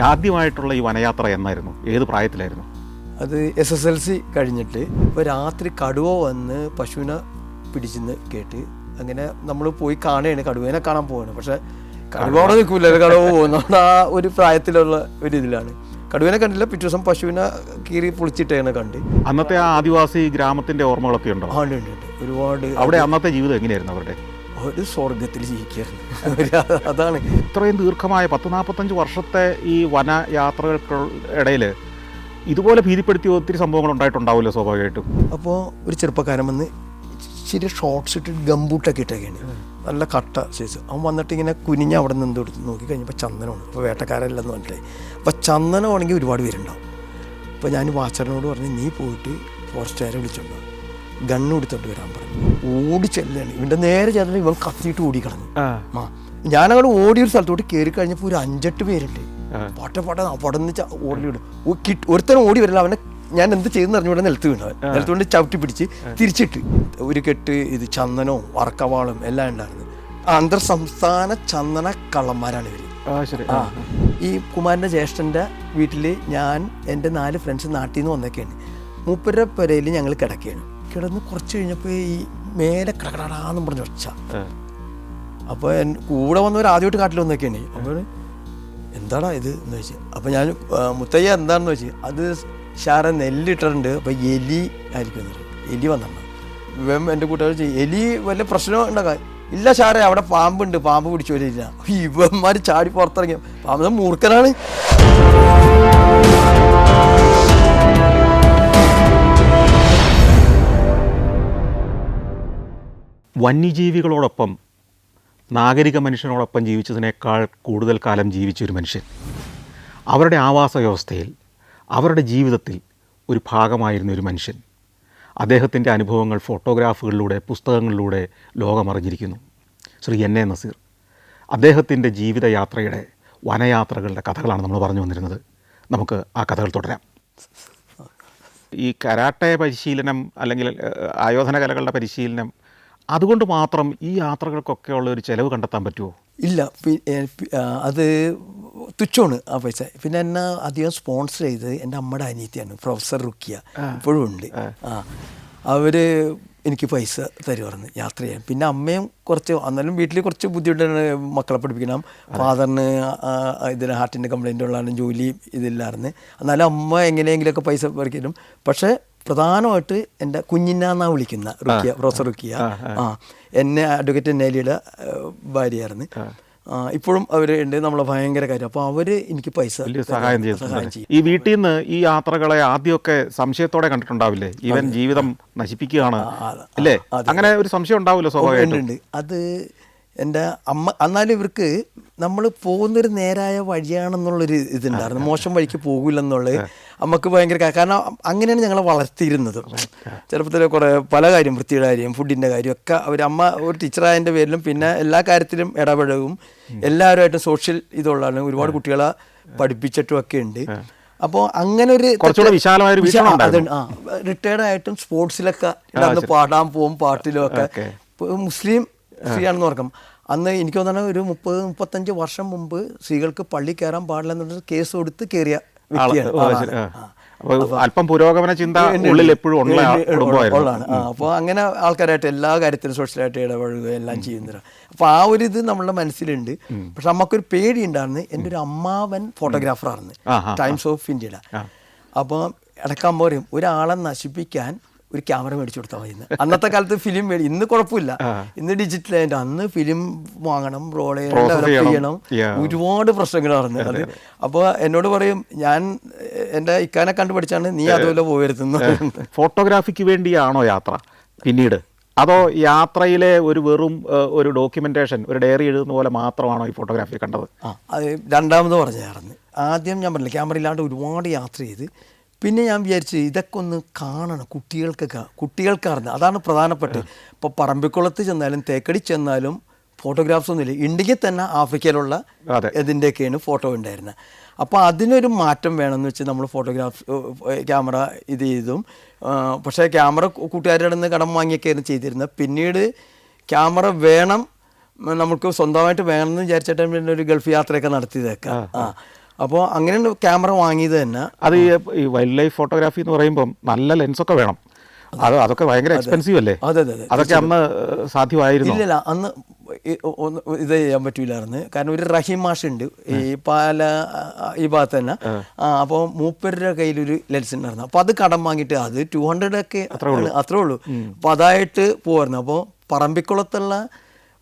ആദ്യമായിട്ടുള്ള ഈ വനയാത്ര എന്നായിരുന്നു? ഏത് പ്രായത്തിലായിരുന്നു? അത് SSLC കഴിഞ്ഞിട്ട്. ഇപ്പോൾ രാത്രി കടുവ വന്ന് പശുവിനെ പിടിച്ചെന്ന് കേട്ട് അങ്ങനെ നമ്മൾ പോയി കാണുകയാണ്, കടുവേനെ കാണാൻ പോവാണ്. പക്ഷേ കടുവ അവിടെ നിൽക്കില്ല, കടുവ പോകുന്നതുകൊണ്ട് ആ ഒരു പ്രായത്തിലുള്ള ഒരു ഇതിലാണ്. കടുവേനെ കണ്ടില്ല, പിറ്റേ ദിവസം പശുവിനെ കീറി പൊളിച്ചിട്ടാണ് കണ്ട്. അന്നത്തെ ആ ആദിവാസി ഗ്രാമത്തിന്റെ ഓർമ്മകളൊക്കെ ഉണ്ടോ? ഉണ്ട് ഉണ്ട് ഉണ്ട്, ഒരുപാട്. അവിടെ അന്നത്തെ ജീവിതം എങ്ങനെയായിരുന്നു? അവരുടെ ഒരു സ്വർഗത്തിൽ ജീവിക്കായിരുന്നു. അതാണ് ഇത്രയും ദീർഘമായ 10-45 വർഷത്തെ ഈ വനയാത്രകൾക്കിടയിൽ ഇതുപോലെ ഭീതിപ്പെടുത്തിയ ഒത്തിരി സംഭവങ്ങൾ ഉണ്ടായിട്ടുണ്ടാവുമല്ലോ സ്വാഭാവികമായിട്ടും. അപ്പോൾ ഒരു ചെറുപ്പക്കാരൻ വന്ന് ഇച്ചിരി ഷോർട്ട്സ് ഇട്ടിട്ട് ഗംബൂട്ടൊക്കെ ഇട്ടൊക്കെയാണ്, നല്ല കട്ട സൈസ്. അവൻ വന്നിട്ട് ഇങ്ങനെ കുനിഞ്ഞ് അവിടെ നിന്ന് എടുത്ത് നോക്കി കഴിഞ്ഞപ്പോൾ ചന്ദനമാണ്. അപ്പോൾ വേട്ടക്കാരല്ലെന്ന് പറഞ്ഞിട്ടേ. അപ്പോൾ ചന്ദനമാണെങ്കിൽ ഒരുപാട് പേരുണ്ടാവും. അപ്പോൾ ഞാൻ വാച്ചറിനോട് പറഞ്ഞ് നീ പോയിട്ട് ഫോറസ്റ്റുകാരെ വിളിച്ചോണ്ടോ, ഗണ്ണ് എടുത്തോണ്ട് വരാൻ പറഞ്ഞു. ഓടി ചെല്ലാണ്. ഇവൻ്റെ നേരെ ചെന്നിട്ട് ഇവൻ കത്തിയിട്ട് ഓടിക്കളഞ്ഞു. ഞാനങ്ങോട്ട് ഓടിയൊരു സ്ഥലത്തോട്ട് കയറി കഴിഞ്ഞപ്പോൾ ഒരു 5-8 പേരുണ്ട്. പൊട്ടെ പടന്ന് ഓടിയിടും. ഒരുത്തരം ഓടി വരില്ല. അവനെ ഞാൻ എന്ത് ചെയ്തെന്ന് അറിഞ്ഞുകൊണ്ട് നിലത്ത് വീണവൻ. നിലത്തുകൊണ്ട് ചവിട്ടി പിടിച്ച് തിരിച്ചിട്ട് ഒരു കെട്ട് ഇത് ചന്ദനവും വറക്കവാളും എല്ലാം ഉണ്ടായിരുന്നു. അന്തർ സംസ്ഥാന ചന്ദന കള്ളന്മാരാണ് ഇവർ. ഈ കുമാരൻ്റെ ജ്യേഷ്ഠൻ്റെ വീട്ടിൽ ഞാൻ എൻ്റെ 4 ഫ്രണ്ട്സ് നാട്ടിൽ നിന്ന് വന്നൊക്കെയാണ്. മൂപ്പരുടെ പുരയിൽ ഞങ്ങൾ കിടക്കുകയാണ്. കിടന്ന് കുറച്ച് കഴിഞ്ഞപ്പോൾ ഈ മേലെ കടകടാന്ന് പറഞ്ഞ് വെച്ച. അപ്പോൾ കൂടെ വന്നവർ ആദ്യമായിട്ട് കാട്ടിൽ വന്നൊക്കെയാണ്. അപ്പോൾ എന്താടാ ഇത് എന്ന് വെച്ച്. അപ്പോൾ ഞാൻ മുത്തയ്യ എന്താണെന്ന് വെച്ച്, അത് ഷാറ നെല്ലിട്ടിട്ടുണ്ട്, അപ്പോൾ എലി ആയിരിക്കും. എലി വന്നിട്ടുണ്ട്. ഇവൻ എൻ്റെ കൂട്ടുകാർ ചെയ്യും, എലി വല്ല പ്രശ്നം ഉണ്ടാക്കാൻ ഇല്ല ഷാറെ, അവിടെ പാമ്പുണ്ട്, പാമ്പ് പിടിച്ചു വരില്ല. ഇവന്മാർ ചാടി പുറത്തിറങ്ങിയ പാമ്പ് മൂർഖനാണ്. വന്യജീവികളോടൊപ്പം നാഗരിക മനുഷ്യനോടൊപ്പം ജീവിച്ചതിനേക്കാൾ കൂടുതൽ കാലം ജീവിച്ചൊരു മനുഷ്യൻ, അവരുടെ ആവാസ വ്യവസ്ഥയിൽ, അവരുടെ ജീവിതത്തിൽ ഒരു ഭാഗമായിരുന്ന ഒരു മനുഷ്യൻ. അദ്ദേഹത്തിൻ്റെ അനുഭവങ്ങൾ ഫോട്ടോഗ്രാഫുകളിലൂടെ, പുസ്തകങ്ങളിലൂടെ ലോകമറിഞ്ഞിരിക്കുന്നു. ശ്രീ N.A. നസീർ. അദ്ദേഹത്തിൻ്റെ ജീവിതയാത്രയുടെ, വനയാത്രകളുടെ കഥകളാണ് നമ്മൾ പറഞ്ഞു വന്നിരുന്നത്. നമുക്ക് ആ കഥകൾ തുടരാം. ഈ കരാട്ടെ പരിശീലനം അല്ലെങ്കിൽ ആയോധന കലകളുടെ പരിശീലനം, അതുകൊണ്ട് മാത്രം ഈ യാത്രകൾക്കൊക്കെ ഉള്ള ഒരു ചിലവ് കണ്ടെത്താൻ പറ്റുമോ? ഇല്ല, അത് തുച്ഛമാണ് ആ പൈസ. പിന്നെ എന്നെ അധികം സ്പോൺസർ ചെയ്തത് എൻ്റെ അമ്മയുടെ അനിയത്തിയാണ്, പ്രൊഫസർ റുക്കിയ. ഇപ്പോഴും ഉണ്ട്. അവർ എനിക്ക് പൈസ തരുമായിരുന്നു യാത്ര ചെയ്യാൻ. പിന്നെ അമ്മയും കുറച്ച്, എന്നാലും വീട്ടിൽ കുറച്ച് ബുദ്ധിമുട്ടാണ്, മക്കളെ പഠിപ്പിക്കണം. ഫാദറിന് ഇതിന് ഹാർട്ടിൻ്റെ കംപ്ലയിൻ്റ് ഉള്ളതാണ്, ജോലി ഇതില്ലായിരുന്നു. എന്നാലും അമ്മ എങ്ങനെയെങ്കിലുമൊക്കെ പൈസ പറിക്കലും. പക്ഷേ പ്രധാനമായിട്ട് എൻ്റെ കുഞ്ഞിന്നാന്നാണ് വിളിക്കുന്ന റുക്കിയ, പ്രൊഫസർ റുക്കിയ. എന്നെ അഡ്വക്കേറ്റ് നെലിയുടെ ഭാര്യയായിരുന്നു. ഇപ്പോഴും അവർ ഉണ്ട്, നമ്മളെ ഭയങ്കര കാര്യം. അപ്പോൾ അവർ എനിക്ക് പൈസ സഹായം ചെയ്യും. ഈ വീട്ടിൽ നിന്ന് ഈ യാത്രകളെ ആദ്യമൊക്കെ സംശയത്തോടെ കണ്ടിട്ടുണ്ടാവില്ലേ? ഇവൻ ജീവിതം നശിപ്പിക്കുകയാണ് അല്ലേ? അങ്ങനെ ഒരു സംശയം ഉണ്ടാവില്ലോ സ്വാഭാവികമായിട്ട്? അത് എൻ്റെ അമ്മ, എന്നാലും ഇവർക്ക് നമ്മൾ പോകുന്നൊരു നേരായ വഴിയാണെന്നുള്ളൊരു ഇതുണ്ടായിരുന്നു. മോശം വഴിക്ക് പോകില്ലെന്നുള്ളത് അമ്മക്ക് ഭയങ്കര, കാരണം അങ്ങനെയാണ് ഞങ്ങളെ വളർത്തിയിരുന്നത്. ചെറുപ്പത്തിൽ കുറേ പല കാര്യം, വൃത്തിയുടെ കാര്യം, ഫുഡിൻ്റെ കാര്യമൊക്കെ അമ്മ ഒരു ടീച്ചറായതിൻ്റെ പേരിലും പിന്നെ എല്ലാ കാര്യത്തിലും ഇടപെടവും, എല്ലാവരുമായിട്ടും സോഷ്യൽ ഇതുള്ളതാണ്. ഒരുപാട് കുട്ടികളെ പഠിപ്പിച്ചിട്ടും ഒക്കെ ഉണ്ട്. അപ്പോൾ അങ്ങനെ ഒരു റിട്ടയർഡ് ആയിട്ടും സ്പോർട്സിലൊക്കെ പാടാൻ പോകും, പാട്ടിലും ഒക്കെ. മുസ്ലിം സ്ത്രീയാണെന്ന് ഓർക്കാം. അന്ന് എനിക്ക് തോന്നുന്നത് ഒരു 30-35 വർഷം മുമ്പ് സ്ത്രീകൾക്ക് പള്ളി കയറാൻ പാടില്ലെന്ന് കേസ് കൊടുത്ത് കയറിയ വ്യക്തിയാണ്. അല്പം പുരോഗമന ചിന്ത എപ്പോഴും ഉള്ളതാണ്. അപ്പോൾ അങ്ങനെ ആൾക്കാരായിട്ട് എല്ലാ കാര്യത്തിലും സോഷ്യലായിട്ട് ഇടപഴകുക എല്ലാം ചെയ്യുന്നവരാണ്. അപ്പോൾ ആ ഒരു ഇത് നമ്മളുടെ മനസ്സിലുണ്ട്. പക്ഷെ നമുക്കൊരു പേടി ഉണ്ടായിരുന്നു. എൻ്റെ ഒരു അമ്മാവൻ ഫോട്ടോഗ്രാഫറായിരുന്നു, ടൈംസ് ഓഫ് ഇന്ത്യയുടെ. അപ്പോൾ ഇടയ്ക്ക് അമ്മ പറയും, ഒരാളെ നശിപ്പിക്കാൻ ഒരു ക്യാമറ മേടിച്ചു കൊടുത്താൽ മതി. അന്നത്തെ കാലത്ത് ഫിലിം മേടി, ഇന്ന് കുഴപ്പമില്ല, ഇന്ന് ഡിജിറ്റലായിട്ട്. അന്ന് ഫിലിം വാങ്ങണം, റോൾ ചെയ്യണം, ഒരുപാട് പ്രശ്നങ്ങളായിരുന്നു അത്. അപ്പോൾ എന്നോട് പറയും, ഞാൻ എൻ്റെ ഇക്കാനെ കണ്ടു പഠിച്ചാണ്, നീ അതുപോലെ പോയിരുത്തുന്നു. ഫോട്ടോഗ്രാഫിക്ക് വേണ്ടിയാണോ യാത്ര പിന്നീട്, അതോ യാത്രയിലെ ഒരു വെറും ഒരു ഡോക്യുമെന്റേഷൻ, ഒരു ഡയറി എഴുതുന്ന പോലെ മാത്രമാണോ ഈ ഫോട്ടോഗ്രാഫി കണ്ടത്? അത് രണ്ടാമത് പറഞ്ഞായിരുന്നു. ആദ്യം ഞാൻ പറഞ്ഞില്ല, ക്യാമറ ഇല്ലാണ്ട് ഒരുപാട് യാത്ര ചെയ്ത് പിന്നെ ഞാൻ വിചാരിച്ചു ഇതൊക്കെ ഒന്ന് കാണണം, കുട്ടികൾക്കറിഞ്ഞ അതാണ് പ്രധാനപ്പെട്ടത്. ഇപ്പോൾ പറമ്പിക്കുളത്ത് ചെന്നാലും തേക്കടി ചെന്നാലും ഫോട്ടോഗ്രാഫ്സ് ഒന്നുമില്ല. ഇന്ത്യയിൽ തന്നെ ആഫ്രിക്കയിലുള്ള ഇതിൻ്റെയൊക്കെയാണ് ഫോട്ടോ ഉണ്ടായിരുന്നത്. അപ്പോൾ അതിനൊരു മാറ്റം വേണമെന്ന് വെച്ച് നമ്മൾ ക്യാമറ ഇത് ചെയ്തും. പക്ഷേ ക്യാമറ കൂട്ടുകാരുടെ നിന്ന് കടം വാങ്ങിയൊക്കെയായിരുന്നു ചെയ്തിരുന്നത്. പിന്നീട് ക്യാമറ വേണം, നമുക്ക് സ്വന്തമായിട്ട് വേണമെന്ന് വിചാരിച്ചിട്ട് പിന്നെ ഒരു ഗൾഫ് യാത്രയൊക്കെ നടത്തിയതൊക്കെ. അപ്പോൾ അങ്ങനെ ക്യാമറ വാങ്ങിയത് തന്നെ. അത് ഈ വൈൽഡ് ലൈഫ് ഫോട്ടോഗ്രാഫി എന്ന് പറയുമ്പം നല്ല ലെൻസൊക്കെ വേണം. അതൊക്കെ ഭയങ്കര എക്സ്പെൻസീവ് അല്ലേ? അതെ അതെ. അതൊക്കെ അന്ന് സാധ്യമായിരുന്നു? ഇല്ലല്ല, അന്ന് ഇത് ചെയ്യാൻ പറ്റൂലായിരുന്നു. കാരണം ഒരു റഹീം മാഷുണ്ട് ഈ പാല ഈ ഭാഗത്ത് തന്നെ. അപ്പോൾ മൂപ്പരുടെ കയ്യിലൊരു ലെൻസ് ഉണ്ടായിരുന്നു. അപ്പോൾ അത് കടം വാങ്ങിയിട്ട് അത് 200 ഒക്കെ അത്രേ ഉള്ളൂ. അപ്പോൾ അതായിട്ട് പോയിരുന്നു. അപ്പോൾ പറമ്പിക്കുളത്തുള്ള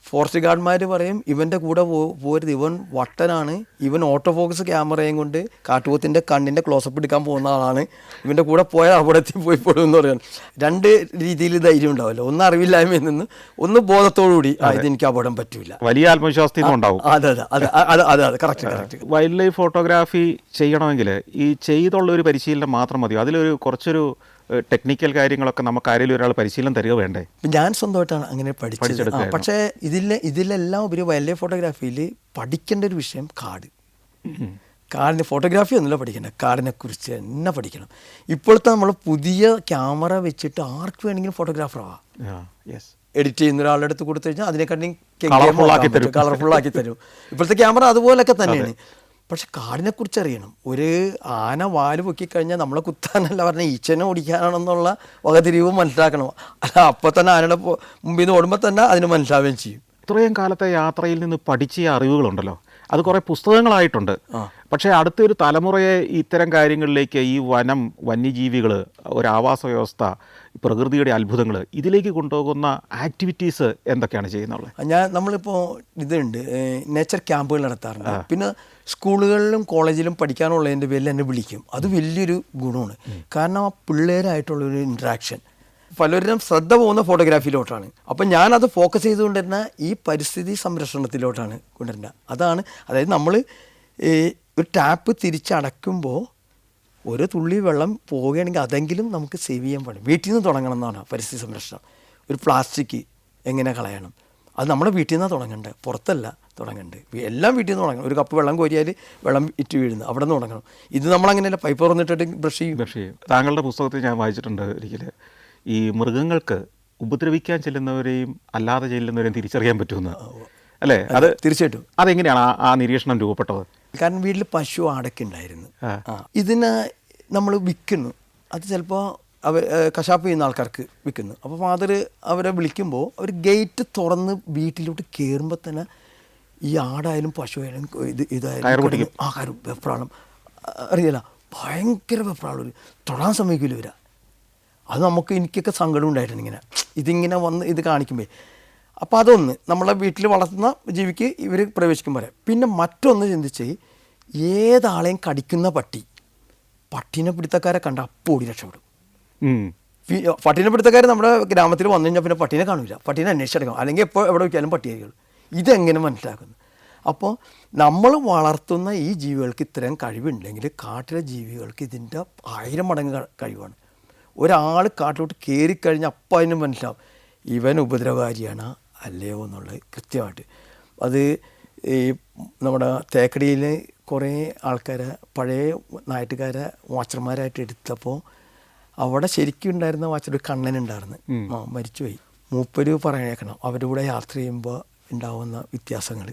ഫോറസ്റ്റ് ഗാർഡ്മാർ പറയും ഇവൻ്റെ കൂടെ പോരുത്, ഇവൻ വട്ടനാണ്, ഇവൻ ഓട്ടോ ഫോക്കസ് ക്യാമറയും കൊണ്ട് കാട്ടുപോത്തിൻ്റെ കണ്ണിൻ്റെ ക്ലോസപ്പ് എടുക്കാൻ പോകുന്ന ആളാണ്, ഇവൻ്റെ കൂടെ പോയാൽ അവിടെ പോയിപ്പോഴും എന്ന് പറയാൻ. രണ്ട് രീതിയിൽ ധൈര്യം ഉണ്ടാവില്ല. ഒന്ന് അറിവില്ലായ്മയിൽ നിന്ന്, ഒന്ന് ബോധത്തോടുകൂടി ഇതെനിക്ക് അപകടം പറ്റൂല, വലിയ ആത്മവിശ്വാസത്തിൽ ഉണ്ടാവും. അതെ അതെ അതെ അതെ അതെ കറക്റ്റ്. വൈൽഡ് ലൈഫ് ഫോട്ടോഗ്രാഫി ചെയ്യണമെങ്കിൽ ഈ ചെയ്തുള്ള ഒരു പരിശീലനം മാത്രം മതിയോ? അതിലൊരു കുറച്ചൊരു ടെക്നിക്കൽ നമുക്ക് ആരെങ്കിലും ഒരാൾ പരിശീലനം തരിക വേണ്ടേ? ഞാൻ സ്വന്തമായിട്ടാണ് അങ്ങനെ പഠിച്ചത്. പക്ഷേ ഇതിലെല്ലാം ഉപരി വൈൽഡ് ലൈഫ് ഫോട്ടോഗ്രാഫിയിൽ പഠിക്കേണ്ട ഒരു വിഷയം കാടിൻ്റെ ഫോട്ടോഗ്രാഫി ഒന്നുമില്ല പഠിക്കേണ്ട, കാടിനെ കുറിച്ച് തന്നെ പഠിക്കണം. ഇപ്പോഴത്തെ നമ്മൾ പുതിയ ക്യാമറ വെച്ചിട്ട് ആർക്ക് വേണമെങ്കിലും ഫോട്ടോഗ്രാഫർ ആവാം. എഡിറ്റ് ചെയ്യുന്ന ഒരാളുടെ അടുത്ത് കൊടുത്തു കഴിഞ്ഞാൽ അതിനെക്കാട്ടി കളർഫുള്ളാക്കി തരും. ഇപ്പോഴത്തെ ക്യാമറ അതുപോലൊക്കെ തന്നെയാണ്. പക്ഷെ കാടിനെക്കുറിച്ച് അറിയണം. ഒരു ആന വാല് പൊക്കിക്കഴിഞ്ഞാൽ നമ്മളെ കുത്താനല്ല പറഞ്ഞാൽ ഈച്ചനെ ഓടിക്കാനാണെന്നുള്ള വകതിരിവും മനസ്സിലാക്കണം. അല്ല അപ്പോൾ തന്നെ ആനയുടെ മുമ്പിൽ നിന്ന് ഓടുമ്പോൾ തന്നെ അതിന് മനസ്സിലാവുകയും ചെയ്യും. ഇത്രയും കാലത്തെ യാത്രയിൽ നിന്ന് പഠിച്ച അറിവുകളുണ്ടല്ലോ, അത് കുറേ പുസ്തകങ്ങളായിട്ടുണ്ട്. പക്ഷേ അടുത്തൊരു തലമുറയെ ഇത്തരം കാര്യങ്ങളിലേക്ക്, ഈ വനം, വന്യജീവികൾ, ഒരു ആവാസ വ്യവസ്ഥ, പ്രകൃതിയുടെ അത്ഭുതങ്ങൾ, ഇതിലേക്ക് കൊണ്ടുപോകുന്ന ആക്ടിവിറ്റീസ് എന്തൊക്കെയാണ് ചെയ്യുന്നത്? നമ്മളിപ്പോൾ ഇതുണ്ട്, നേച്ചർ ക്യാമ്പുകൾ നടത്താറുണ്ട്. പിന്നെ സ്കൂളുകളിലും കോളേജിലും പഠിക്കാനുള്ളതിൻ്റെ പേരിൽ എന്നെ വിളിക്കും. അത് വലിയൊരു ഗുണമാണ്. കാരണം ആ പിള്ളേരായിട്ടുള്ളൊരു ഇൻട്രാക്ഷൻ, പലരും ശ്രദ്ധ പോകുന്ന ഫോട്ടോഗ്രാഫിയിലോട്ടാണ്. അപ്പം ഞാനത് ഫോക്കസ് ചെയ്തുകൊണ്ടിരുന്ന ഈ പരിസ്ഥിതി സംരക്ഷണത്തിലോട്ടാണ് കൊണ്ടുവരുന്നത്. അതായത് നമ്മൾ ഒരു ടാപ്പ് തിരിച്ചടയ്ക്കുമ്പോൾ ഒരു തുള്ളി വെള്ളം പോവുകയാണെങ്കിൽ അതെങ്കിലും നമുക്ക് സേവ് ചെയ്യാൻ പാടില്ല. വീട്ടിൽ നിന്ന് തുടങ്ങണം എന്നാണ് പരിസ്ഥിതി സംരക്ഷണം. ഒരു പ്ലാസ്റ്റിക് എങ്ങനെ കളയണം, അത് നമ്മുടെ വീട്ടിൽ നിന്നാണ് തുടങ്ങേണ്ടത്, പുറത്തല്ല തുടങ്ങേണ്ടത്. എല്ലാം വീട്ടിൽ നിന്ന് തുടങ്ങണം. ഒരു കപ്പ് വെള്ളം കോരിയാൽ വെള്ളം ഇറ്റ് വീഴുന്നു, അവിടെ നിന്ന് തുടങ്ങണം. ഇത് നമ്മളങ്ങനെയല്ല, പൈപ്പ് തുറന്നിട്ടിട്ട് ബ്രഷ് ചെയ്യും. താങ്കളുടെ പുസ്തകത്തിൽ ഞാൻ വായിച്ചിട്ടുണ്ട് ഒരിക്കൽ, ഈ മൃഗങ്ങൾക്ക് ഉപദ്രവിക്കാൻ ചെല്ലുന്നവരെയും അല്ലാതെ ചെല്ലുന്നവരെയും തിരിച്ചറിയാൻ പറ്റുമെന്ന് അല്ലേ? അത് തീർച്ചയായിട്ടും. അതെങ്ങനെയാണ് ആ നിരീക്ഷണം രൂപപ്പെട്ടത്? കാരണം വീട്ടിൽ പശു ആടൊക്കെ ഉണ്ടായിരുന്നു. ഇതിനെ നമ്മൾ വിൽക്കുന്നു. അത് ചിലപ്പോൾ കശാപ്പ് ചെയ്യുന്ന ആൾക്കാർക്ക് വിൽക്കുന്നു. അപ്പോൾ ഫാദർ അവരെ വിളിക്കുമ്പോൾ അവർ ഗേറ്റ് തുറന്ന് വീട്ടിലോട്ട് കയറുമ്പോൾ തന്നെ ഈ ആടായാലും പശു ആയാലും ഇതായാലും വെപ്രാളം അറിയില്ല, ഭയങ്കര വെപ്രാളം, തൊടാൻ സമ്മതിക്കില്ല ഇവരാ. അത് എനിക്കൊക്കെ സങ്കടം ഉണ്ടായിട്ടുണ്ട് ഇങ്ങനെ ഇതിങ്ങനെ വന്ന് ഇത് കാണിക്കുമ്പോൾ. അപ്പോൾ അതൊന്ന് നമ്മളെ വീട്ടിൽ വളർത്തുന്ന ജീവിക്ക് ഇവർ പ്രവേശിക്കും പറയാം. പിന്നെ മറ്റൊന്ന് ചിന്തിച്ച്, ഏതാളെയും കടിക്കുന്ന പട്ടീനെ പിടുത്തക്കാരെ കണ്ട അപ്പോൾ ഓടി രക്ഷപ്പെടും. പട്ടീനെ പിടുത്തക്കാർ നമ്മുടെ ഗ്രാമത്തിൽ വന്നു കഴിഞ്ഞാൽ പിന്നെ പട്ടീനെ കാണില്ല, പട്ടീനെ അന്വേഷിച്ചെടുക്കാം, അല്ലെങ്കിൽ എപ്പോൾ എവിടെ വയ്ക്കാലും പട്ടിയായിരിക്കും. ഇതെങ്ങനെ മനസ്സിലാക്കുന്നു? അപ്പോൾ നമ്മൾ വളർത്തുന്ന ഈ ജീവികൾക്ക് ഇത്രയും കഴിവുണ്ടെങ്കിൽ കാട്ടിലെ ജീവികൾക്ക് ഇതിൻ്റെ 1000 മടങ്ങ് കഴിവാണ്. ഒരാൾ കാട്ടിലോട്ട് കയറിക്കഴിഞ്ഞാൽ അപ്പം അതിന് മനസ്സിലാവും ഇവൻ ഉപദ്രവകാരിയാണ് അല്ലയോ എന്നുള്ളത് കൃത്യമായിട്ട്. അത് ഈ നമ്മുടെ തേക്കടിയിൽ കുറേ ആൾക്കാരെ പഴയ നാട്ടുകാരെ വാച്ചർമാരായിട്ട് എടുത്തപ്പോൾ അവിടെ ശരിക്കും ഉണ്ടായിരുന്ന വാച്ചർ ഒരു കണ്ണനുണ്ടായിരുന്നു, മരിച്ചുപോയി. മൂപ്പര് പറയണം അവരുടെ കൂടെ യാത്ര ചെയ്യുമ്പോൾ ഉണ്ടാവുന്ന വ്യത്യാസങ്ങൾ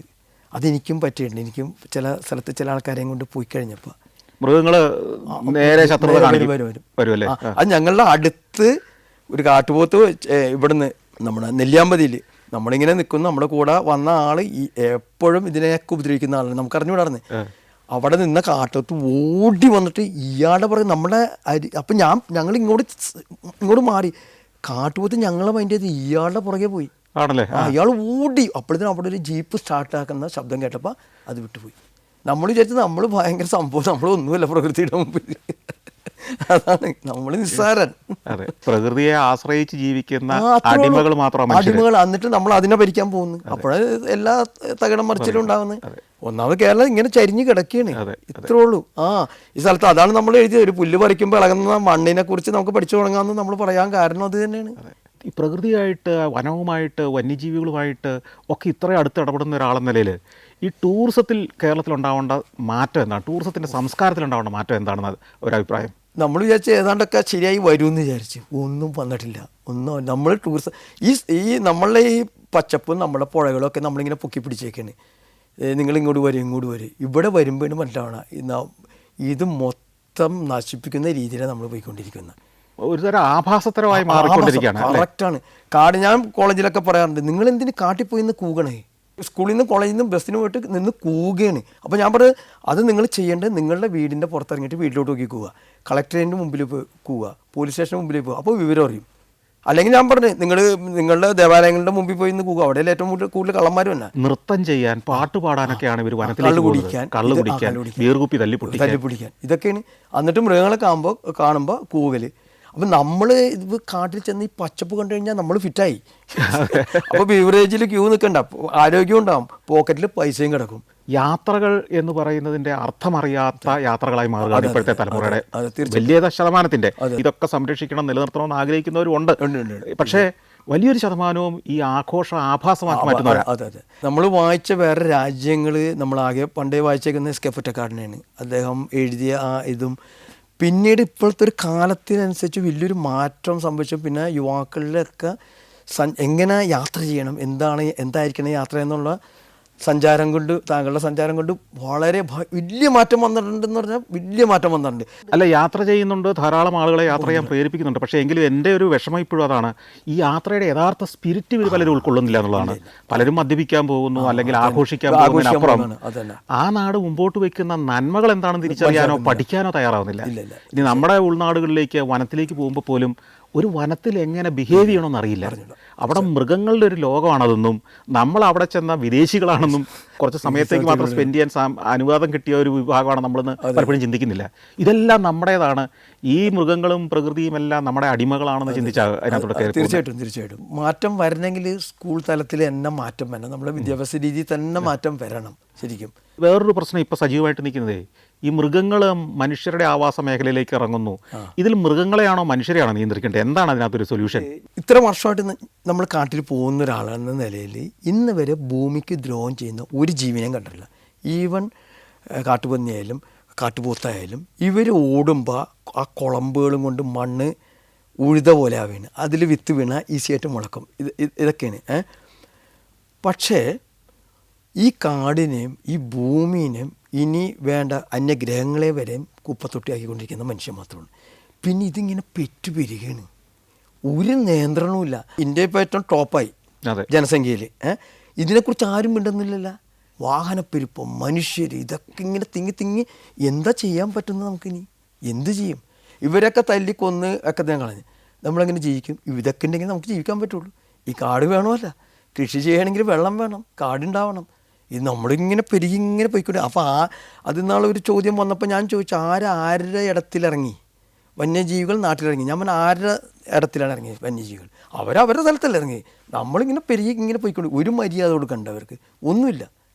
അതെനിക്കും പറ്റിയിട്ടുണ്ട്. എനിക്കും ചില സ്ഥലത്ത് ചില ആൾക്കാരെയും കൊണ്ട് പോയി കഴിഞ്ഞപ്പോൾ മൃഗങ്ങൾ നേരെ വരുമല്ലേ. അത് ഞങ്ങളുടെ അടുത്ത് ഒരു കാട്ടുപോത്ത് ഇവിടുന്ന് നമ്മുടെ നെല്ലിയാമ്പതിയിൽ നമ്മളിങ്ങനെ നിൽക്കുന്നു, നമ്മുടെ കൂടെ വന്ന ആൾ എപ്പോഴും ഇതിനെയൊക്കെ ഉപദ്രവിക്കുന്ന ആളാണ്, നമുക്ക് അറിഞ്ഞുകൂടാർന്ന്. അവിടെ നിന്ന കാട്ടത്ത് ഓടി വന്നിട്ട് ഇയാളുടെ പുറകെ നമ്മുടെ അപ്പം ഞങ്ങൾ ഇങ്ങോട്ട് മാറി, കാട്ടുപോത്ത് ഞങ്ങളെ മൈൻഡ് ചെയ്ത് ഇയാളുടെ പുറകെ പോയി. അയാൾ ഓടി. അപ്പോഴത്തേനും അവിടെ ഒരു ജീപ്പ് സ്റ്റാർട്ടാക്കുന്ന ശബ്ദം കേട്ടപ്പോൾ അത് വിട്ടുപോയി. നമ്മൾ വിചാരിച്ചത് നമ്മൾ ഭയങ്കര സംഭവം, നമ്മളൊന്നുമല്ല പ്രകൃതിയുടെ മുമ്പിൽ. അതാണ് നമ്മൾ നിസ്സാരൻ. പ്രകൃതിയെ ആശ്രയിച്ച് ജീവിക്കുന്ന അടിമകൾ മാത്രമാണ് അടിമകൾ. എന്നിട്ട് നമ്മൾ അതിനെ ഭരിക്കാൻ പോകുന്നു. അപ്പോഴേ എല്ലാ തകിടം മറിച്ചിലും ഉണ്ടാകുന്നത്. ഒന്നാമത് കേരളം ഇങ്ങനെ ചരിഞ്ഞ് കിടക്കുകയാണ്, ഇത്രേ ഉള്ളൂ. ഈ സ്ഥലത്ത് അതാണ് നമ്മൾ എഴുതിയത്, ഒരു പുല്ല് പറിക്കുമ്പോൾ ഇളകുന്ന മണ്ണിനെ കുറിച്ച് നമുക്ക് പഠിച്ചു തുടങ്ങാമെന്ന് നമ്മൾ പറയാൻ കാരണം അത് തന്നെയാണ്. ഈ പ്രകൃതിയായിട്ട്, വനവുമായിട്ട്, വന്യജീവികളുമായിട്ട് ഒക്കെ ഇത്രയും അടുത്ത് ഇടപെടുന്ന ഒരാളെന്ന നിലയിൽ ഈ ടൂറിസത്തിൽ കേരളത്തിലുണ്ടാവേണ്ട മാറ്റം എന്താണ്? ടൂറിസത്തിൻ്റെ സംസ്കാരത്തിലുണ്ടാവേണ്ട മാറ്റം എന്താണെന്ന് ഒരഭിപ്രായം? നമ്മൾ വിചാരിച്ച് ഏതാണ്ടൊക്കെ ശരിയായി വരുമെന്ന് വിചാരിച്ച്, ഒന്നും വന്നിട്ടില്ല. നമ്മൾ ടൂറിസം ഈ നമ്മളുടെ ഈ പച്ചപ്പും നമ്മുടെ പുഴകളും ഒക്കെ നമ്മളിങ്ങനെ പൊക്കി പിടിച്ചേക്കാണ്. നിങ്ങൾ ഇങ്ങോട്ട് വരും ഇവിടെ വരുമ്പോഴും മനസ്സിലാവണം ഇത് മൊത്തം നശിപ്പിക്കുന്ന രീതിയിലാണ് നമ്മൾ പോയിക്കൊണ്ടിരിക്കുന്നത്. ഒരുതരം ആഭാസത്തരമായി മാറിക്കൊണ്ടിരിക്കുകയാണ്. കറക്റ്റാണ്. ഞാൻ കോളേജിലൊക്കെ പറയാറുണ്ട്, നിങ്ങൾ എന്തിന് കാട്ടിൽ പോയി നിന്ന് കൂകണേ, സ്കൂളിൽ നിന്ന് കോളേജിൽ നിന്ന് ബസ്സിന് പോയിട്ട് നിന്ന് കൂവുകയാണ്. അപ്പോൾ ഞാൻ പറഞ്ഞത് അത് നിങ്ങൾ ചെയ്യേണ്ടത് നിങ്ങളുടെ വീടിൻ്റെ പുറത്തിറങ്ങിയിട്ട് വീട്ടിലോട്ട് നോക്കി കൂവുക, കളക്ടറേറ്റിൻ്റെ മുമ്പിൽ പോയി കൂവുക, പോലീസ് സ്റ്റേഷൻ്റെ മുമ്പിൽ പോവുക, അപ്പോൾ വിവരം അറിയും. അല്ലെങ്കിൽ ഞാൻ പറഞ്ഞു നിങ്ങളുടെ ദേവാലയങ്ങളുടെ മുമ്പിൽ പോയി നിന്ന് കൂവുക, അവിടെ ഏറ്റവും കൂടുതൽ കള്ളന്മാരും തന്നെ. നൃത്തം ചെയ്യാൻ, പാട്ട് പാടാനൊക്കെയാണ് ഇവർ വനത്തിലേക്ക് പോകുന്നത്. കള്ളു കുടിക്കാൻ, ബീർകുപ്പി തല്ലിപ്പൊട്ടിക്കാൻ, ഇതൊക്കെയാണ്. എന്നിട്ട് മൃഗങ്ങളെ കാണുമ്പോൾ കൂവല്. അപ്പം നമ്മൾ ഇത് കാട്ടിൽ ചെന്ന് ഈ പച്ചപ്പ് കണ്ടു കഴിഞ്ഞാൽ നമ്മൾ ഫിറ്റായി. അപ്പോൾ ബീവറേജിൽ ക്യൂ നിൽക്കണ്ട, ആരോഗ്യം ഉണ്ടാവും, പോക്കറ്റിൽ പൈസയും കിടക്കും. യാത്രകൾ എന്ന് പറയുന്നതിന്റെ അർത്ഥമറിയാത്ത യാത്രകളായി മാറുകയാണ് ഇപ്പോഴത്തെ തലമുറയുടെ വലിയ ശതമാനത്തിന്റെ. ഇതൊക്കെ സംരക്ഷിക്കണം, നിലനിർത്തണമെന്ന് ആഗ്രഹിക്കുന്നവരുണ്ട്. പക്ഷേ വലിയൊരു ശതമാനവും ഈ ആഭാസമാക്കി മാറ്റുന്നവരാണ്. അതെ. നമ്മൾ വായിച്ച വേറെ രാജ്യങ്ങൾ നമ്മളാകെ പണ്ടേ വായിച്ചേക്കുന്ന സ്കെഫറ്റക്കാരനെയാണ്. അദ്ദേഹം എഴുതിയ ഇതും പിന്നീട് ഇപ്പോഴത്തെ ഒരു കാലത്തിനനുസരിച്ച് വലിയൊരു മാറ്റം സംഭവിച്ചു. പിന്നെ യുവാക്കളിലൊക്കെ എങ്ങനെ യാത്ര ചെയ്യണം, എന്തായിരിക്കണം യാത്ര എന്നുള്ള താങ്കളുടെ സഞ്ചാരം കൊണ്ട് വളരെ വലിയ മാറ്റം വന്നിട്ടുണ്ടെന്ന് പറഞ്ഞാൽ വലിയ മാറ്റം വന്നിട്ടുണ്ട്. അല്ല, യാത്ര ചെയ്യുന്നുണ്ട്, ധാരാളം ആളുകളെ യാത്ര ചെയ്യാൻ പ്രേരിപ്പിക്കുന്നുണ്ട്. പക്ഷേ എങ്കിലും എൻ്റെ ഒരു വിഷമം ഇപ്പോഴും അതാണ്, ഈ യാത്രയുടെ യഥാർത്ഥ സ്പിരിറ്റ് ഇവർ പലരും ഉൾക്കൊള്ളുന്നില്ല എന്നുള്ളതാണ്. പലരും മദ്യപിക്കാൻ പോകുന്നു, അല്ലെങ്കിൽ ആഘോഷിക്കാൻ പോകുന്നതിനപ്പുറം ആ നാട് മുമ്പോട്ട് വയ്ക്കുന്ന നന്മകൾ എന്താണെന്ന് തിരിച്ചറിയാനോ പഠിക്കാനോ തയ്യാറാവുന്നില്ല. ഇനി നമ്മുടെ ഉൾനാടുകളിലേക്ക് വനത്തിലേക്ക് പോകുമ്പോൾ പോലും ഒരു വനത്തിൽ എങ്ങനെ ബിഹേവ് ചെയ്യണമെന്ന് അറിയില്ല. അവിടെ മൃഗങ്ങളുടെ ഒരു ലോകമാണതെന്നും നമ്മൾ അവിടെ ചെന്ന വിദേശികളാണെന്നും കുറച്ച് സമയത്തേക്ക് മാത്രം സ്പെൻഡ് ചെയ്യാൻ അനുവാദം കിട്ടിയ ഒരു വിഭാഗമാണ് നമ്മളെന്ന് പലപ്പോഴും ചിന്തിക്കുന്നില്ല. ഇതെല്ലാം നമ്മുടേതാണ്, ഈ മൃഗങ്ങളും പ്രകൃതിയും എല്ലാം നമ്മുടെ അടിമകളാണെന്ന് ചിന്തിച്ചാൽ അതിനകത്തോടെ കയറി. തീർച്ചയായിട്ടും മാറ്റം വരണമെങ്കിൽ സ്കൂൾ തലത്തിൽ തന്നെ മാറ്റം വരണം, നമ്മുടെ വിദ്യാഭ്യാസ രീതിയിൽ തന്നെ മാറ്റം വരണം. ശരിക്കും വേറൊരു പ്രശ്നം ഇപ്പോൾ സജീവമായിട്ട് നിൽക്കുന്നതേ, ഈ മൃഗങ്ങൾ മനുഷ്യരുടെ ആവാസ മേഖലയിലേക്ക് ഇറങ്ങുന്നു. ഇതിൽ മൃഗങ്ങളെയാണോ മനുഷ്യരെയാണോ നിയന്ത്രിക്കേണ്ടത്? എന്താണ് അതിനകത്തൊരു സൊല്യൂഷൻ? ഇത്ര വർഷമായിട്ട് നമ്മൾ കാട്ടിൽ പോകുന്ന ഒരാളെന്ന നിലയിൽ ഇന്ന് വരെ ഭൂമിക്ക് ദ്രോഹം ചെയ്യുന്ന ഒരു ജീവനെയും കണ്ടിട്ടില്ല. ഈവൻ കാട്ടുപന്നിയായാലും കാട്ടുപോത്തായാലും ഇവർ ഓടുമ്പോൾ ആ കുളമ്പുകളും കൊണ്ട് മണ്ണ് ഉഴുത പോലെ ആവുകയാണ്, അതിൽ വിത്ത് വീണ ഈസിയായിട്ട് മുളക്കും. ഇതൊക്കെയാണ്. പക്ഷേ ഈ കാടിനെയും ഈ ഭൂമിനെയും ഇനി വേണ്ട അന്യഗ്രഹങ്ങളെ വരെയും കുപ്പത്തൊട്ടിയാക്കിക്കൊണ്ടിരിക്കുന്ന മനുഷ്യൻ മാത്രമാണ്. പിന്നെ ഇതിങ്ങനെ പെറ്റുപെരുകയാണ്, ഒരു നിയന്ത്രണവുമില്ല. ഇന്ത്യ ഇപ്പോൾ ഏറ്റവും ടോപ്പായി ജനസംഖ്യയിൽ. ഇതിനെക്കുറിച്ച് ആരും മിണ്ടുന്നില്ലല്ലോ. വാഹനപ്പെരുപ്പം, മനുഷ്യർ, ഇതൊക്കെ ഇങ്ങനെ തിങ്ങി എന്താ ചെയ്യാൻ പറ്റുന്നത്? നമുക്കിനി എന്ത് ചെയ്യും? ഇവരൊക്കെ തല്ലിക്കൊന്ന് ഒക്കെ തന്നെ കളഞ്ഞ് നമ്മളെങ്ങനെ ജീവിക്കും? ഇതൊക്കെ ഉണ്ടെങ്കിൽ നമുക്ക് ജീവിക്കാൻ പറ്റുള്ളൂ. ഈ കാട് വേണമല്ല, കൃഷി ചെയ്യണമെങ്കിൽ വെള്ളം വേണം, കാടുണ്ടാവണം. ഇത് നമ്മളിങ്ങനെ ഇങ്ങനെ പോയിക്കൊണ്ട്. അപ്പോൾ അതിൽ നിന്നുള്ള ചോദ്യം വന്നപ്പോൾ ഞാൻ ചോദിച്ചു, ആരുടെ ഇടത്തിലിറങ്ങി വന്യജീവികൾ നാട്ടിലിറങ്ങി? ഞാൻ പറഞ്ഞാൽ ആരുടെ ഇടത്തിലാണ് ഇറങ്ങിയത് വന്യജീവികൾ? അവരവരുടെ സ്ഥലത്തല്ല ഇറങ്ങി. നമ്മളിങ്ങനെ ഇങ്ങനെ പോയിക്കൊണ്ട് ഒരു മര്യാദ കൊടുക്കണ്ടവർക്ക് ഒന്നുമില്ല.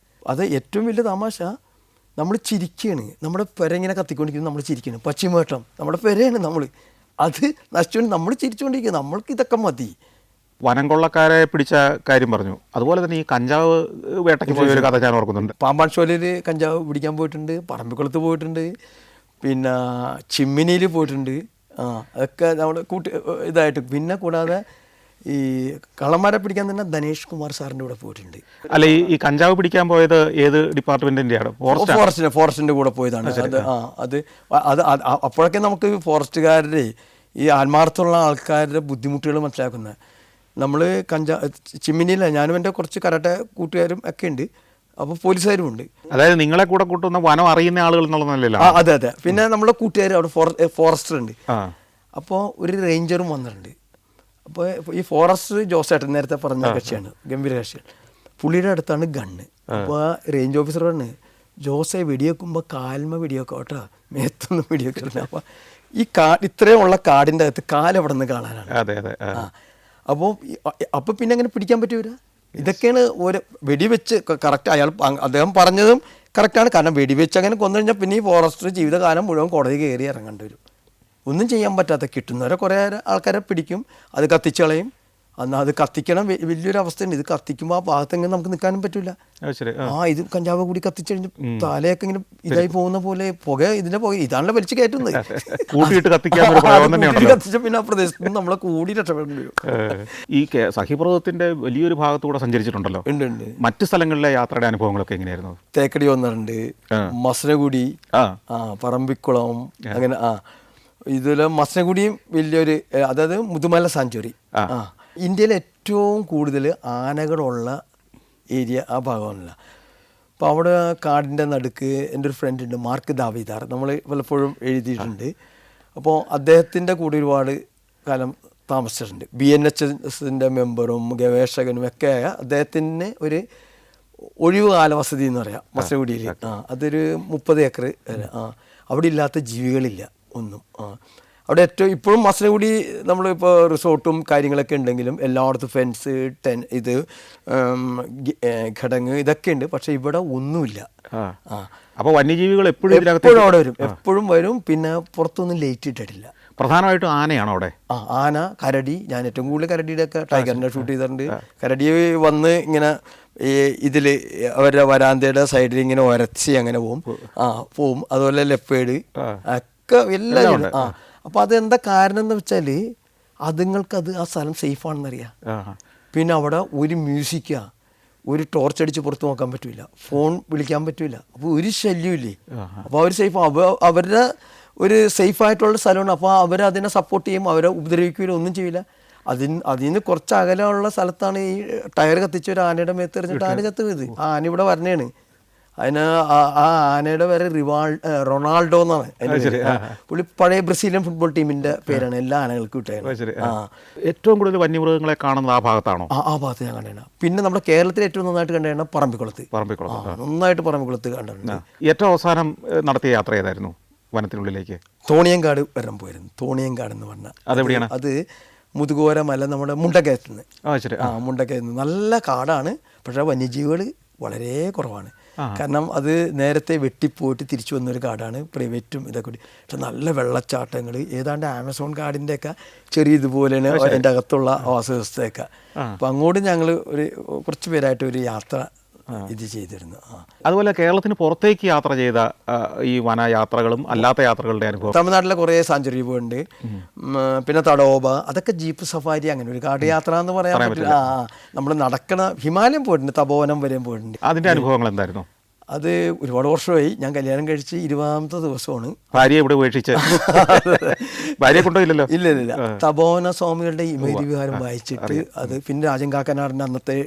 അത് ഏറ്റവും വലിയ തമാശ, നമ്മൾ ചിരിക്കുകയാണ്. നമ്മുടെ പെര ഇങ്ങനെ കത്തിക്കൊണ്ടിരിക്കുന്നത് നമ്മൾ ചിരിക്കുകയാണ്. പശ്ചിമഘട്ടം നമ്മുടെ പെരയാണ്, അത് നശിച്ചുകൊണ്ട് നമ്മൾ ചിരിച്ചുകൊണ്ടിരിക്കുക. നമ്മൾക്ക് ഇതൊക്കെ മതി. വനം കൊള്ളക്കാരെ പിടിച്ച കാര്യം പറഞ്ഞു, അതുപോലെ തന്നെ ഈ കഞ്ചാവ് വേട്ടയ്ക്ക് പോയ ഒരു കഥ ഞാൻ ഓർക്കുന്നുണ്ട്. പാമ്പാൻഷോലയിൽ കഞ്ചാവ് പിടിക്കാൻ പോയിട്ടുണ്ട്, പറമ്പിക്കുളത്ത് പോയിട്ടുണ്ട്, പിന്നെ ചിമ്മിനിയിൽ പോയിട്ടുണ്ട്. അതൊക്കെ നമ്മൾ ഇതായിട്ട്. പിന്നെ കൂടാതെ ഈ കള്ളന്മാരെ പിടിക്കാൻ തന്നെ ധനേഷ് കുമാർ സാറിൻ്റെ കൂടെ പോയിട്ടുണ്ട്. അല്ല, ഈ കഞ്ചാവ് പിടിക്കാൻ പോയത് ഏത് ഡിപ്പാർട്ട്മെന്റിൻ്റെയാണ്? ഫോറസ്റ്റിൻ്റെ കൂടെ പോയതാണ്. അത് അപ്പോഴൊക്കെ നമുക്ക് ഫോറസ്റ്റുകാരുടെ ഈ ആത്മാർത്ഥമുള്ള ആൾക്കാരുടെ ബുദ്ധിമുട്ടുകൾ മനസ്സിലാക്കുന്നത്. നമ്മൾ ചിമ്മിനിയില്ല, ഞാനും എൻ്റെ കുറച്ച് കരാട്ടെ കൂട്ടുകാരും ഒക്കെ ഉണ്ട്, അപ്പോൾ പോലീസുകാരും ഉണ്ട്. അതായത് നിങ്ങളെ കൂടെ കൂട്ടുന്ന വനം അറിയുന്ന ആളുകൾ എന്നുള്ള നിലയിലാണ്. അതെ. പിന്നെ നമ്മുടെ കൂട്ടുകാർ അവിടെ ഫോറസ്റ്റർ ഉണ്ട്. അപ്പോൾ ഒരു റേഞ്ചറും വന്നിട്ടുണ്ട്. അപ്പോൾ ഈ ഫോറസ്റ്റർ ജോസേട്ടൻ നേരത്തെ പറഞ്ഞ കക്ഷിയാണ്, ഗംഭീര കക്ഷിയാണ്. പുള്ളിയുടെ അടുത്താണ് ഗണ്ണ്. അപ്പോൾ റേഞ്ച് ഓഫീസർ പറഞ്ഞു, ജോസെ വെടിവെക്കുമ്പോൾ കാൽമ വെടിവെക്കാം കേട്ടോ, മേത്തൊന്നും വെടിവെക്കില്ല. അപ്പോൾ ഈ ഇത്രയും ഉള്ള കാടിൻ്റെ അകത്ത് കാലെവിടെ നിന്ന് കാണാനാണ്. അപ്പോൾ പിന്നെ അങ്ങനെ പിടിക്കാൻ പറ്റൂല. ഇതൊക്കെയാണ് ഓരോ വെടിവെച്ച് കറക്റ്റ് അദ്ദേഹം പറഞ്ഞതും കറക്റ്റാണ്. കാരണം വെടിവെച്ച് അങ്ങനെ കൊന്നു കഴിഞ്ഞാൽ പിന്നെ ഈ ഫോറസ്റ്റർ ജീവിതകാലം മുഴുവൻ കോടതി കയറി ഇറങ്ങേണ്ടി വരും. ഒന്നും ചെയ്യാൻ പറ്റാത്ത, കിട്ടുന്നവരെ കുറേ ആൾക്കാരെ പിടിക്കും, അത് കത്തിച്ച് കളയും, എന്നാൽ അത് കത്തിക്കണം വലിയൊരു അവസ്ഥയുണ്ട്. ഇത് കത്തിക്കുമ്പോൾ ആ ഭാഗത്തെങ്ങനെ നമുക്ക് നിൽക്കാനും പറ്റില്ല. ശരി. ഇത് കഞ്ചാവ് കൂടി കത്തിച്ച് കഴിഞ്ഞ് തലയൊക്കെ ഇങ്ങനെ ഇതായി പോകുന്ന പോലെ പുക ഇതാണല്ലോ വലിച്ചു കയറ്റുന്നത്. കൂട്ടിയിട്ട് കത്തിച്ച പിന്നെ ആ പ്രദേശത്ത് നിന്ന് നമ്മളെ കൂടി രക്ഷപ്പെടേണ്ടി വരും. ഈ സഖിപ്രവർത്തനത്തിന്റെ വലിയൊരു ഭാഗത്തൂടെ സഞ്ചരിച്ചിട്ടുണ്ടല്ലോ. ഉണ്ട് ഉണ്ട്. മറ്റു സ്ഥലങ്ങളിലെ യാത്രയുടെ അനുഭവങ്ങളൊക്കെ എങ്ങനെയായിരുന്നു? തേക്കടി വന്നിട്ടുണ്ട്, മസനഗുടി, പറമ്പിക്കുളം, അങ്ങനെ ഇതില് മസനഗുഡിയും വലിയൊരു, അതായത് മുതുമല സാഞ്ചുറി. ഇന്ത്യയിലെ ഏറ്റവും കൂടുതൽ ആനകളുള്ള ഏരിയ ആ ഭാഗമല്ല. അപ്പോൾ അവിടെ കാടിൻ്റെ നടുക്ക് എൻ്റെ ഒരു ഫ്രണ്ട് ഉണ്ട്, മാർക്ക് ദാവിദാർ, നമ്മൾ പലപ്പോഴും എഴുതിയിട്ടുണ്ട്. അപ്പോൾ അദ്ദേഹത്തിൻ്റെ കൂടെ ഒരുപാട് കാലം താമസിച്ചിട്ടുണ്ട്. BNHSൻ്റെ മെമ്പറും ഗവേഷകനും ഒക്കെ ആയ അദ്ദേഹത്തിന് ഒരു ഒഴിവ് കാലവസതി എന്ന് പറയാം മസനഗുഡിയിൽ. അതൊരു 30 ഏക്കർ. അവിടെ ഇല്ലാത്ത ജീവികളില്ല ഒന്നും. അവിടെ ഏറ്റവും ഇപ്പോഴും മസനഗുഡി നമ്മളിപ്പോൾ റിസോർട്ടും കാര്യങ്ങളൊക്കെ ഉണ്ടെങ്കിലും എല്ലായിടത്തും ഫെൻസ്, ഇത് ഘടങ്ങ് ഇതൊക്കെ ഉണ്ട്. പക്ഷെ ഇവിടെ ഒന്നുമില്ല. അപ്പോൾ വന്യജീവികൾ എപ്പോഴും അവിടെ വരും, എപ്പോഴും വരും. പിന്നെ പുറത്തൊന്നും ലൈറ്റ് ഇട്ടിട്ടില്ല. പ്രധാനമായിട്ടും ആനയാണോ അവിടെ? ആന, കരടി. ഞാൻ ഏറ്റവും കൂടുതൽ കരടിയുടെ ഒക്കെ ടൈഗറിനെ ഷൂട്ട് ചെയ്തിട്ടുണ്ട്. കരടി വന്ന് ഇങ്ങനെ ഇതിൽ അവരുടെ വരാന്തയുടെ സൈഡിൽ ഇങ്ങനെ ഉരച്ച് അങ്ങനെ പോവും. അതുപോലെ ലെപ്പേഡ് ഒക്കെ എല്ലാം. അപ്പോൾ അതെന്താ കാരണം എന്ന് വെച്ചാൽ അതുങ്ങൾക്കത് ആ സ്ഥലം സേഫാണെന്നറിയാം. പിന്നെ അവിടെ ഒരു മ്യൂസിക്കാ, ഒരു ടോർച്ച് അടിച്ച് പുറത്ത് നോക്കാൻ പറ്റില്ല, ഫോൺ വിളിക്കാൻ പറ്റില്ല. അപ്പോൾ ഒരു ശല്യമില്ലേ. അപ്പോൾ അവർ സേഫ്, അവരുടെ ഒരു സേഫായിട്ടുള്ള സ്ഥലമാണ്. അപ്പോൾ അവരതിനെ സപ്പോർട്ട് ചെയ്യും, അവരെ ഉപദ്രവിക്കില്ല, ഒന്നും ചെയ്യില്ല. അതിൽ നിന്ന് കുറച്ച് അകലമുള്ള സ്ഥലത്താണ് ഈ ടയർ കത്തിച്ച ഒരു ആനയുടെ മേത്ത് എറിഞ്ഞിട്ട് ആന ചത്ത് പോയത്. ആ ആന ഇവിടെ വരണേണ്. അതിന് ആ ആനയുടെ പേര് റൊണാൾഡോ എന്നാണ്. പുള്ളി പഴയ ബ്രസീലിയൻ ഫുട്ബോൾ ടീമിന്റെ പേരാണ്. എല്ലാ ആനകൾക്കും ഇട്ടത്. ഏറ്റവും കൂടുതൽ വന്യമൃഗങ്ങളെ കാണുന്നത് ആ ഭാഗത്താണോ? ആ ഭാഗത്ത് ഞാൻ കണ്ടതാണ്. പിന്നെ നമ്മുടെ കേരളത്തിൽ ഏറ്റവും നന്നായിട്ട് കണ്ടതാണ് പറമ്പിക്കുളത്ത്. നന്നായിട്ട് പറമ്പിക്കുളത്ത് കണ്ടിട്ടുണ്ട്. ഏറ്റവും അവസാനം നടത്തിയ യാത്ര ഏതായിരുന്നു വനത്തിനുള്ളിലേക്ക്? തോണിയങ്കാട് വരാൻ പോയിരുന്നു. തോണിയങ്കാട് എന്ന് പറഞ്ഞാൽ അതെവിടെയാണ്? അത് മുതുകോര മല, നമ്മുടെ മുണ്ടക്കയത്ത് നിന്ന്. മുണ്ടക്കയത്ത് നിന്ന് നല്ല കാടാണ്. പക്ഷേ വന്യജീവികൾ വളരെ കുറവാണ്. കാരണം അത് നേരത്തെ വെട്ടിപ്പോയിട്ട് തിരിച്ചു വന്നൊരു കാടാണ്. പ്രൈവറ്റും ഇതൊക്കെ കൂടി. പക്ഷെ നല്ല വെള്ളച്ചാട്ടങ്ങൾ, ഏതാണ്ട് ആമസോൺ കാടിൻ്റെ ഒക്കെ ചെറിയ ഇതുപോലെയാണ് അതിൻ്റെ അകത്തുള്ള ആവാസവ്യവസ്ഥയൊക്കെ. അപ്പം അങ്ങോട്ട് ഞങ്ങൾ കുറച്ച് പേരായിട്ട് ഒരു യാത്ര ഇത് ചെയ്തിരുന്നു. അതുപോലെ കേരളത്തിന് പുറത്തേക്ക് യാത്ര ചെയ്ത ഈ വനയാത്രകളും അല്ലാത്ത യാത്രകളുടെ അനുഭവം? തമിഴ്നാട്ടിലെ കുറേ സാഞ്ചുറി പോയിട്ടുണ്ട്. പിന്നെ തടോബ, അതൊക്കെ ജീപ്പ് സഫാരി, അങ്ങനെ ഒരു കാട് യാത്ര എന്ന് പറയാൻ പറ്റില്ല. നമ്മൾ നടക്കണ ഹിമാലയം പോയിട്ടുണ്ട്, തപോവനം വരെയും പോയിട്ടുണ്ട്. അതിൻ്റെ അനുഭവങ്ങൾ എന്തായിരുന്നു? അത് ഒരുപാട് വർഷമായി. ഞാൻ കല്യാണം കഴിച്ച് 20ാമത്തെ ദിവസമാണ്. ഭാര്യയെ ഇവിടെ ഉപേക്ഷിച്ച്? ഭാര്യയെ കൊണ്ടുപോയില്ലല്ലോ? ഇല്ല. തപോവന സ്വാമികളുടെ ഇമേരി വിഹാരം വായിച്ചിട്ട് അത് പിന്നെ രാജൻ കാക്കനാടിൻ്റെ അന്നത്തെ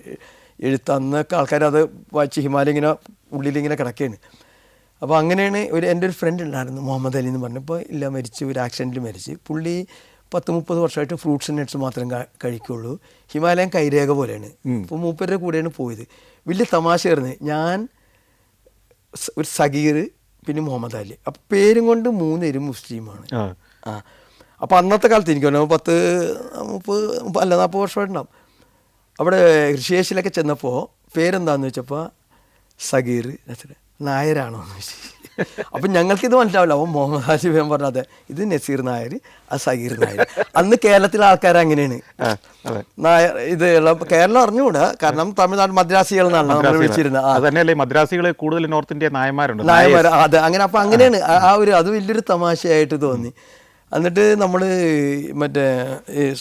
എഴുത്ത്, അന്നൊക്കെ ആൾക്കാർ അത് വായിച്ച് ഹിമാലയം ഇങ്ങനെ ഉള്ളിലിങ്ങനെ കിടക്കുകയാണ്. അപ്പോൾ അങ്ങനെയാണ് എൻ്റെ ഒരു ഫ്രണ്ട് ഉണ്ടായിരുന്നു, മുഹമ്മദ് അലി എന്ന് പറഞ്ഞപ്പോൾ ഇല്ല, മരിച്ച്, ഒരു ആക്സിഡൻറ്റിൽ മരിച്ച്. പുള്ളി 10-30 വർഷമായിട്ട് ഫ്രൂട്ട്സ് ആൻഡ് നട്ട്സ് മാത്രം കഴിക്കുള്ളൂ. ഹിമാലയൻ കൈരേഖ പോലെയാണ്. അപ്പോൾ മൂപ്പരുടെ കൂടെയാണ് പോയത്. വലിയ തമാശയായിരുന്നു. ഞാൻ, ഒരു സഗീർ, പിന്നെ മുഹമ്മദ് അലി. അപ്പോൾ പേരും കൊണ്ട് 3 പേരും മുസ്ലിമാണ്. അപ്പോൾ അന്നത്തെ കാലത്ത് എനിക്ക് 40 വർഷമായിട്ടുണ്ടാവും. അവിടെ ഋഷിയേശിലൊക്കെ ചെന്നപ്പോൾ പേരെന്താണെന്ന് വെച്ചപ്പോൾ സഗീർ നായരാണോ എന്ന് ചോദിച്ചു. അപ്പം ഞങ്ങൾക്കിത് മനസ്സിലാവില്ല. അപ്പോൾ മുഹമ്മദ് ഹാജി വേഗം പറഞ്ഞത് ഇത് നസീർ നായർ, അത് സഗീർ നായർ. അന്ന് കേരളത്തിലെ ആൾക്കാർ അങ്ങനെയാണ്. നായർ ഇത് കേരളം അറിഞ്ഞുകൂടാ, കാരണം തമിഴ്നാട് മദ്രാസികൾ എന്നാണ് നമ്മൾ വിളിച്ചിരുന്നത്. അതന്നെയല്ലേ മദ്രാസികൾ കൂടുതൽ നോർത്ത് ഇന്ത്യ നായന്മാരുണ്ട്. അത് അങ്ങനെ. അപ്പം അങ്ങനെയാണ് അത് വലിയൊരു തമാശയായിട്ട് തോന്നി. എന്നിട്ട് നമ്മൾ മറ്റേ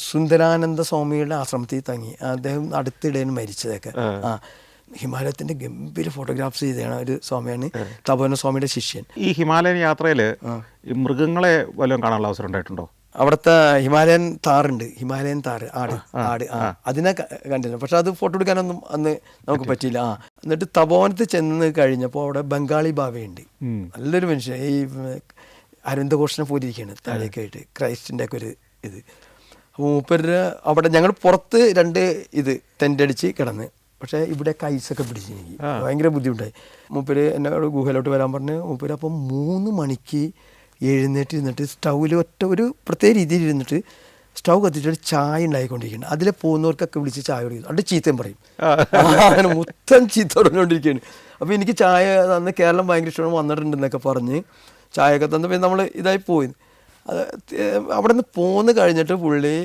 സുന്ദരാനന്ദ സ്വാമിയുടെ ആശ്രമത്തിൽ തങ്ങി. അദ്ദേഹം അടുത്തിടെയാണ് മരിച്ചതൊക്കെ. ഹിമാലയത്തിൻ്റെ ഗംഭീര ഫോട്ടോഗ്രാഫ്സ് ചെയ്തതാണ് ഒരു സ്വാമിയാണ്, തപോവന സ്വാമിയുടെ ശിഷ്യൻ. ഈ ഹിമാലയൻ യാത്രയിൽ മൃഗങ്ങളെ വല്ലതും കാണാനുള്ള അവസരം ഉണ്ടായിട്ടുണ്ടോ? അവിടുത്തെ ഹിമാലയൻ താറുണ്ട്, ഹിമാലയൻ താറ്, ആട്. അതിനെ കണ്ടിരുന്നു. പക്ഷെ അത് ഫോട്ടോ എടുക്കാനൊന്നും അന്ന് നമുക്ക് പറ്റിയില്ല. എന്നിട്ട് തപോവനത്തിൽ ചെന്ന് കഴിഞ്ഞപ്പോൾ അവിടെ ബംഗാളി ബാവയുണ്ട്, നല്ലൊരു മനുഷ്യൻ. ഈ അരവിന്ദഘോഷിനെ പോലെ ഇരിക്കുകയാണ് താഴേക്കായിട്ട്, ക്രൈസ്റ്റിൻ്റെ ഒക്കെ ഒരു ഇത്. അപ്പോൾ മൂപ്പര് അവിടെ ഞങ്ങൾ പുറത്ത് 2 ടെൻ്റ് അടിച്ച് കിടന്ന്. പക്ഷേ ഇവിടെയൊക്കെ ഐസൊക്കെ പിടിച്ച് എനിക്ക് ഭയങ്കര ബുദ്ധിമുട്ടായി. മൂപ്പര് എന്നോട് ഗുഹയിലോട്ട് വരാൻ പറഞ്ഞ്. മൂപ്പര് അപ്പം 3 മണിക്ക് എഴുന്നേറ്റ് സ്റ്റൗവിൽ ഒരു പ്രത്യേക രീതിയിൽ ഇരുന്നിട്ട് സ്റ്റൗ കത്തിച്ചിട്ട് ചായ ഉണ്ടായിക്കൊണ്ടിരിക്കുകയാണ്. അതിലെ പോകുന്നവർക്കൊക്കെ വിളിച്ച് ചായ കുടിക്കുന്നു. അവിടെ ചീത്തയും പറയും. അങ്ങനെ മൊത്തം ചീത്ത പറഞ്ഞുകൊണ്ടിരിക്കുകയാണ്. അപ്പോൾ എനിക്ക് ചായ തന്ന് കേരളം ഭയങ്കര ഇഷ്ടമാണ്, വന്നിട്ടുണ്ടെന്നൊക്കെ പറഞ്ഞ് ചായയൊക്കെ തന്ന് പിന്നെ നമ്മൾ ഇതായി പോയി. അവിടെ നിന്ന് പോന്ന് കഴിഞ്ഞിട്ട് പുള്ളി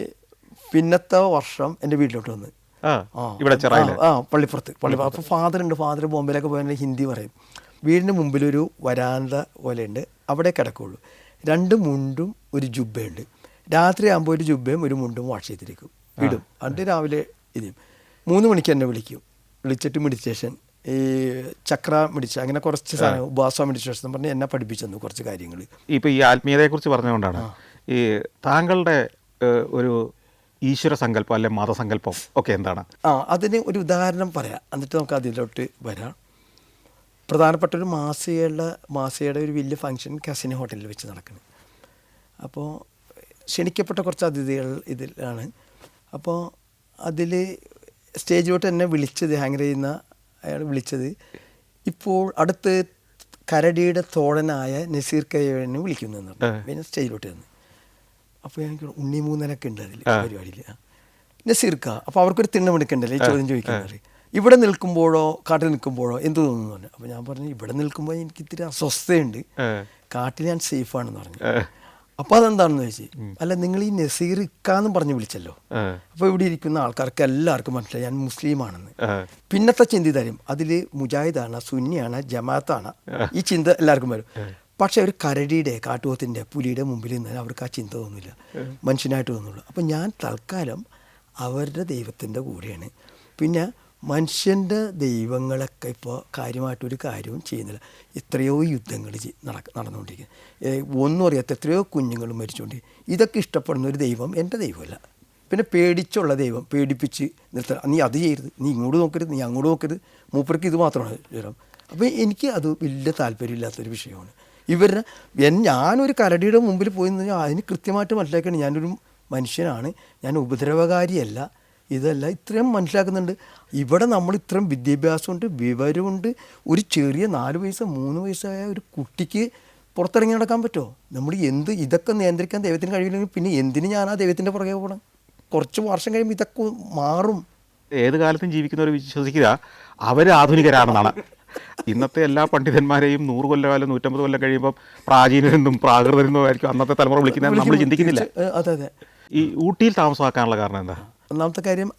പിന്നത്തെ വർഷം എൻ്റെ വീട്ടിലോട്ട് വന്ന് ഇവിടെ ചെറായില് പള്ളിപ്പുറത്ത് അപ്പോൾ ഫാദർ ബോംബെയിലൊക്കെ പോയാൽ ഹിന്ദി പറയും. വീടിൻ്റെ മുമ്പിലൊരു വരാന്ത പോലെയുണ്ട്, അവിടെ കിടക്കുള്ളൂ. 2 മുണ്ടും ഒരു ജുബ്ബയുണ്ട്. രാത്രി ആകുമ്പോൾ ഒരു ജുബ്ബയും ഒരു മുണ്ടും വാഷ് ചെയ്തിരിക്കും, ഇടും. എന്നിട്ട് രാവിലെ ഇതും 3 മണിക്ക് എന്നെ വിളിച്ചിട്ട് മെഡിറ്റേഷൻ, ഈ ചക്ര മെഡിറ്റേഷൻ, അങ്ങനെ കുറച്ച് സാധനം, ഉപവാസ മെഡിറ്റേഷൻ എന്ന് പറഞ്ഞ് എന്നെ പഠിപ്പിച്ചു തന്നു കുറച്ച് കാര്യങ്ങൾ. ഇപ്പോൾ ഈ ആത്മീയതയെക്കുറിച്ച് പറഞ്ഞുകൊണ്ടാണ് ഈ താങ്കളുടെ ഒരു ഈശ്വര സങ്കല്പം അല്ലെ മതസങ്കല്പം ഒക്കെ എന്താണ്? അതിന് ഒരു ഉദാഹരണം പറയാം, എന്നിട്ട് നമുക്ക് അതിലോട്ട് വരാം. പ്രധാനപ്പെട്ട ഒരു മാസികയുടെ ഒരു വലിയ ഫംഗ്ഷൻ കസിനോ ഹോട്ടലിൽ വെച്ച് നടക്കുന്നത്. അപ്പോൾ ക്ഷണിക്കപ്പെട്ട കുറച്ച് അതിഥികൾ ഇതിലാണ്. അപ്പോൾ അതിൽ സ്റ്റേജിലോട്ട് എന്നെ വിളിച്ചത്, ഹാങ്ങർ ചെയ്യുന്ന അയാൾ വിളിച്ചത്, ഇപ്പോൾ അടുത്ത് കരടിയുടെ തോഴനായ നസീർ കയ്യനെ വിളിക്കുന്നു പിന്നെ സ്റ്റേജിലോട്ട് വന്ന്. അപ്പോൾ എനിക്ക് ഉണ്ണിമൂന്നനൊക്കെ ഉണ്ട് അതിൽ പരിപാടിയിൽ, നസീർക്ക. അപ്പോൾ അവർക്കൊരു തിണ്ണമെടുക്കണ്ടല്ലേ ഈ ചോദ്യം ചോദിക്കുന്നത്. ഇവിടെ നിൽക്കുമ്പോഴോ കാട്ടിൽ നിൽക്കുമ്പോഴോ എന്ത് തോന്നുന്നു പറഞ്ഞു. അപ്പോൾ ഞാൻ പറഞ്ഞു, ഇവിടെ നിൽക്കുമ്പോൾ എനിക്ക് ഇത്തിരി അസ്വസ്ഥയുണ്ട്, കാട്ടിൽ ഞാൻ സേഫാണെന്ന് പറഞ്ഞു. അപ്പോൾ അതെന്താണെന്ന് ചോദിച്ചു. അല്ല, നിങ്ങൾ ഈ നസീർ ഇക്കാന്നും പറഞ്ഞ് വിളിച്ചല്ലോ, അപ്പോൾ ഇവിടെ ഇരിക്കുന്ന ആൾക്കാർക്ക് എല്ലാവർക്കും മനസ്സിലായി ഞാൻ മുസ്ലിമാണെന്ന്. പിന്നത്തെ ചിന്ത തരും, അതിൽ മുജാഹിദാണ്, സുന്നിയാണ്, ജമാഅത്താണ്, ഈ ചിന്ത എല്ലാവർക്കും വരും. പക്ഷേ ഒരു കരടിയുടെ, കാട്ടുപോത്തിൻ്റെ, പുലിയുടെ മുമ്പിൽ നിന്ന് അവർക്ക് ആ ചിന്ത തോന്നില്ല, മനുഷ്യനായിട്ട് തോന്നുള്ളൂ. അപ്പോൾ ഞാൻ തൽക്കാലം അവരുടെ ദൈവത്തിൻ്റെ കൂടെയാണ്. പിന്നെ മനുഷ്യൻ്റെ ദൈവങ്ങളൊക്കെ ഇപ്പോൾ കാര്യമായിട്ടൊരു കാര്യവും ചെയ്യുന്നില്ല. എത്രയോ യുദ്ധങ്ങൾ നടന്നുകൊണ്ടിരിക്കുന്നത്, ഒന്നും അറിയാത്ത എത്രയോ കുഞ്ഞുങ്ങളും മരിച്ചുകൊണ്ടിരിക്കും. ഇതൊക്കെ ഇഷ്ടപ്പെടുന്ന ഒരു ദൈവം എൻ്റെ ദൈവമല്ല. പിന്നെ പേടിച്ചുള്ള ദൈവം, പേടിപ്പിച്ച് നിർത്തണം, നീ അത് ചെയ്യരുത്, നീ ഇങ്ങോട്ട് നോക്കരുത്, നീ അങ്ങോട്ട് നോക്കരുത്, മൂപ്പർക്ക് ഇത് മാത്രമാണ് ജ്വരം. അപ്പോൾ എനിക്ക് അത് വലിയ താല്പര്യമില്ലാത്തൊരു വിഷയമാണ്. ഞാനൊരു കരടിയുടെ മുമ്പിൽ പോയി കഴിഞ്ഞാൽ അതിന് കൃത്യമായിട്ട് മനസ്സിലാക്കണം, ഞാനൊരു മനുഷ്യനാണ്, ഞാൻ ഉപദ്രവകാരിയല്ല, ഇതല്ല, ഇത്രയും മനസ്സിലാക്കുന്നുണ്ട്. ഇവിടെ നമ്മൾ ഇത്രയും വിദ്യാഭ്യാസമുണ്ട്, വിവരമുണ്ട്. ഒരു ചെറിയ 4 വയസ്സ് 3 വയസ്സായ ഒരു കുട്ടിക്ക് പുറത്തിറങ്ങി നടക്കാൻ പറ്റുമോ? നമ്മൾ ഇതൊക്കെ നിയന്ത്രിക്കാൻ ദൈവത്തിന് കഴിയില്ലെങ്കിൽ പിന്നെ എന്തിന് ഞാൻ ആ ദൈവത്തിൻ്റെ പുറകെ പോകണം? കുറച്ച് വർഷം കഴിയുമ്പോൾ ഇതൊക്കെ മാറും. ഏത് കാലത്തും ജീവിക്കുന്നവർ വിശ്വസിക്കുക അവർ ആധുനികരാണെന്നാണ്. ഇന്നത്തെ എല്ലാ പണ്ഡിതന്മാരെയും 100 കൊല്ലം 150 കൊല്ലം കഴിയുമ്പോൾ പ്രാചീനരെന്നും പ്രാകൃതരെന്നും ആയിരിക്കും അന്നത്തെ തലമുറ വിളിക്കുന്നത്, നമ്മൾ ചിന്തിക്കുന്നില്ല. അതെ. ഈ ഊട്ടിയിൽ താമസമാക്കാനുള്ള കാരണം എന്താ? ഒന്നാമത്തെ കാര്യം,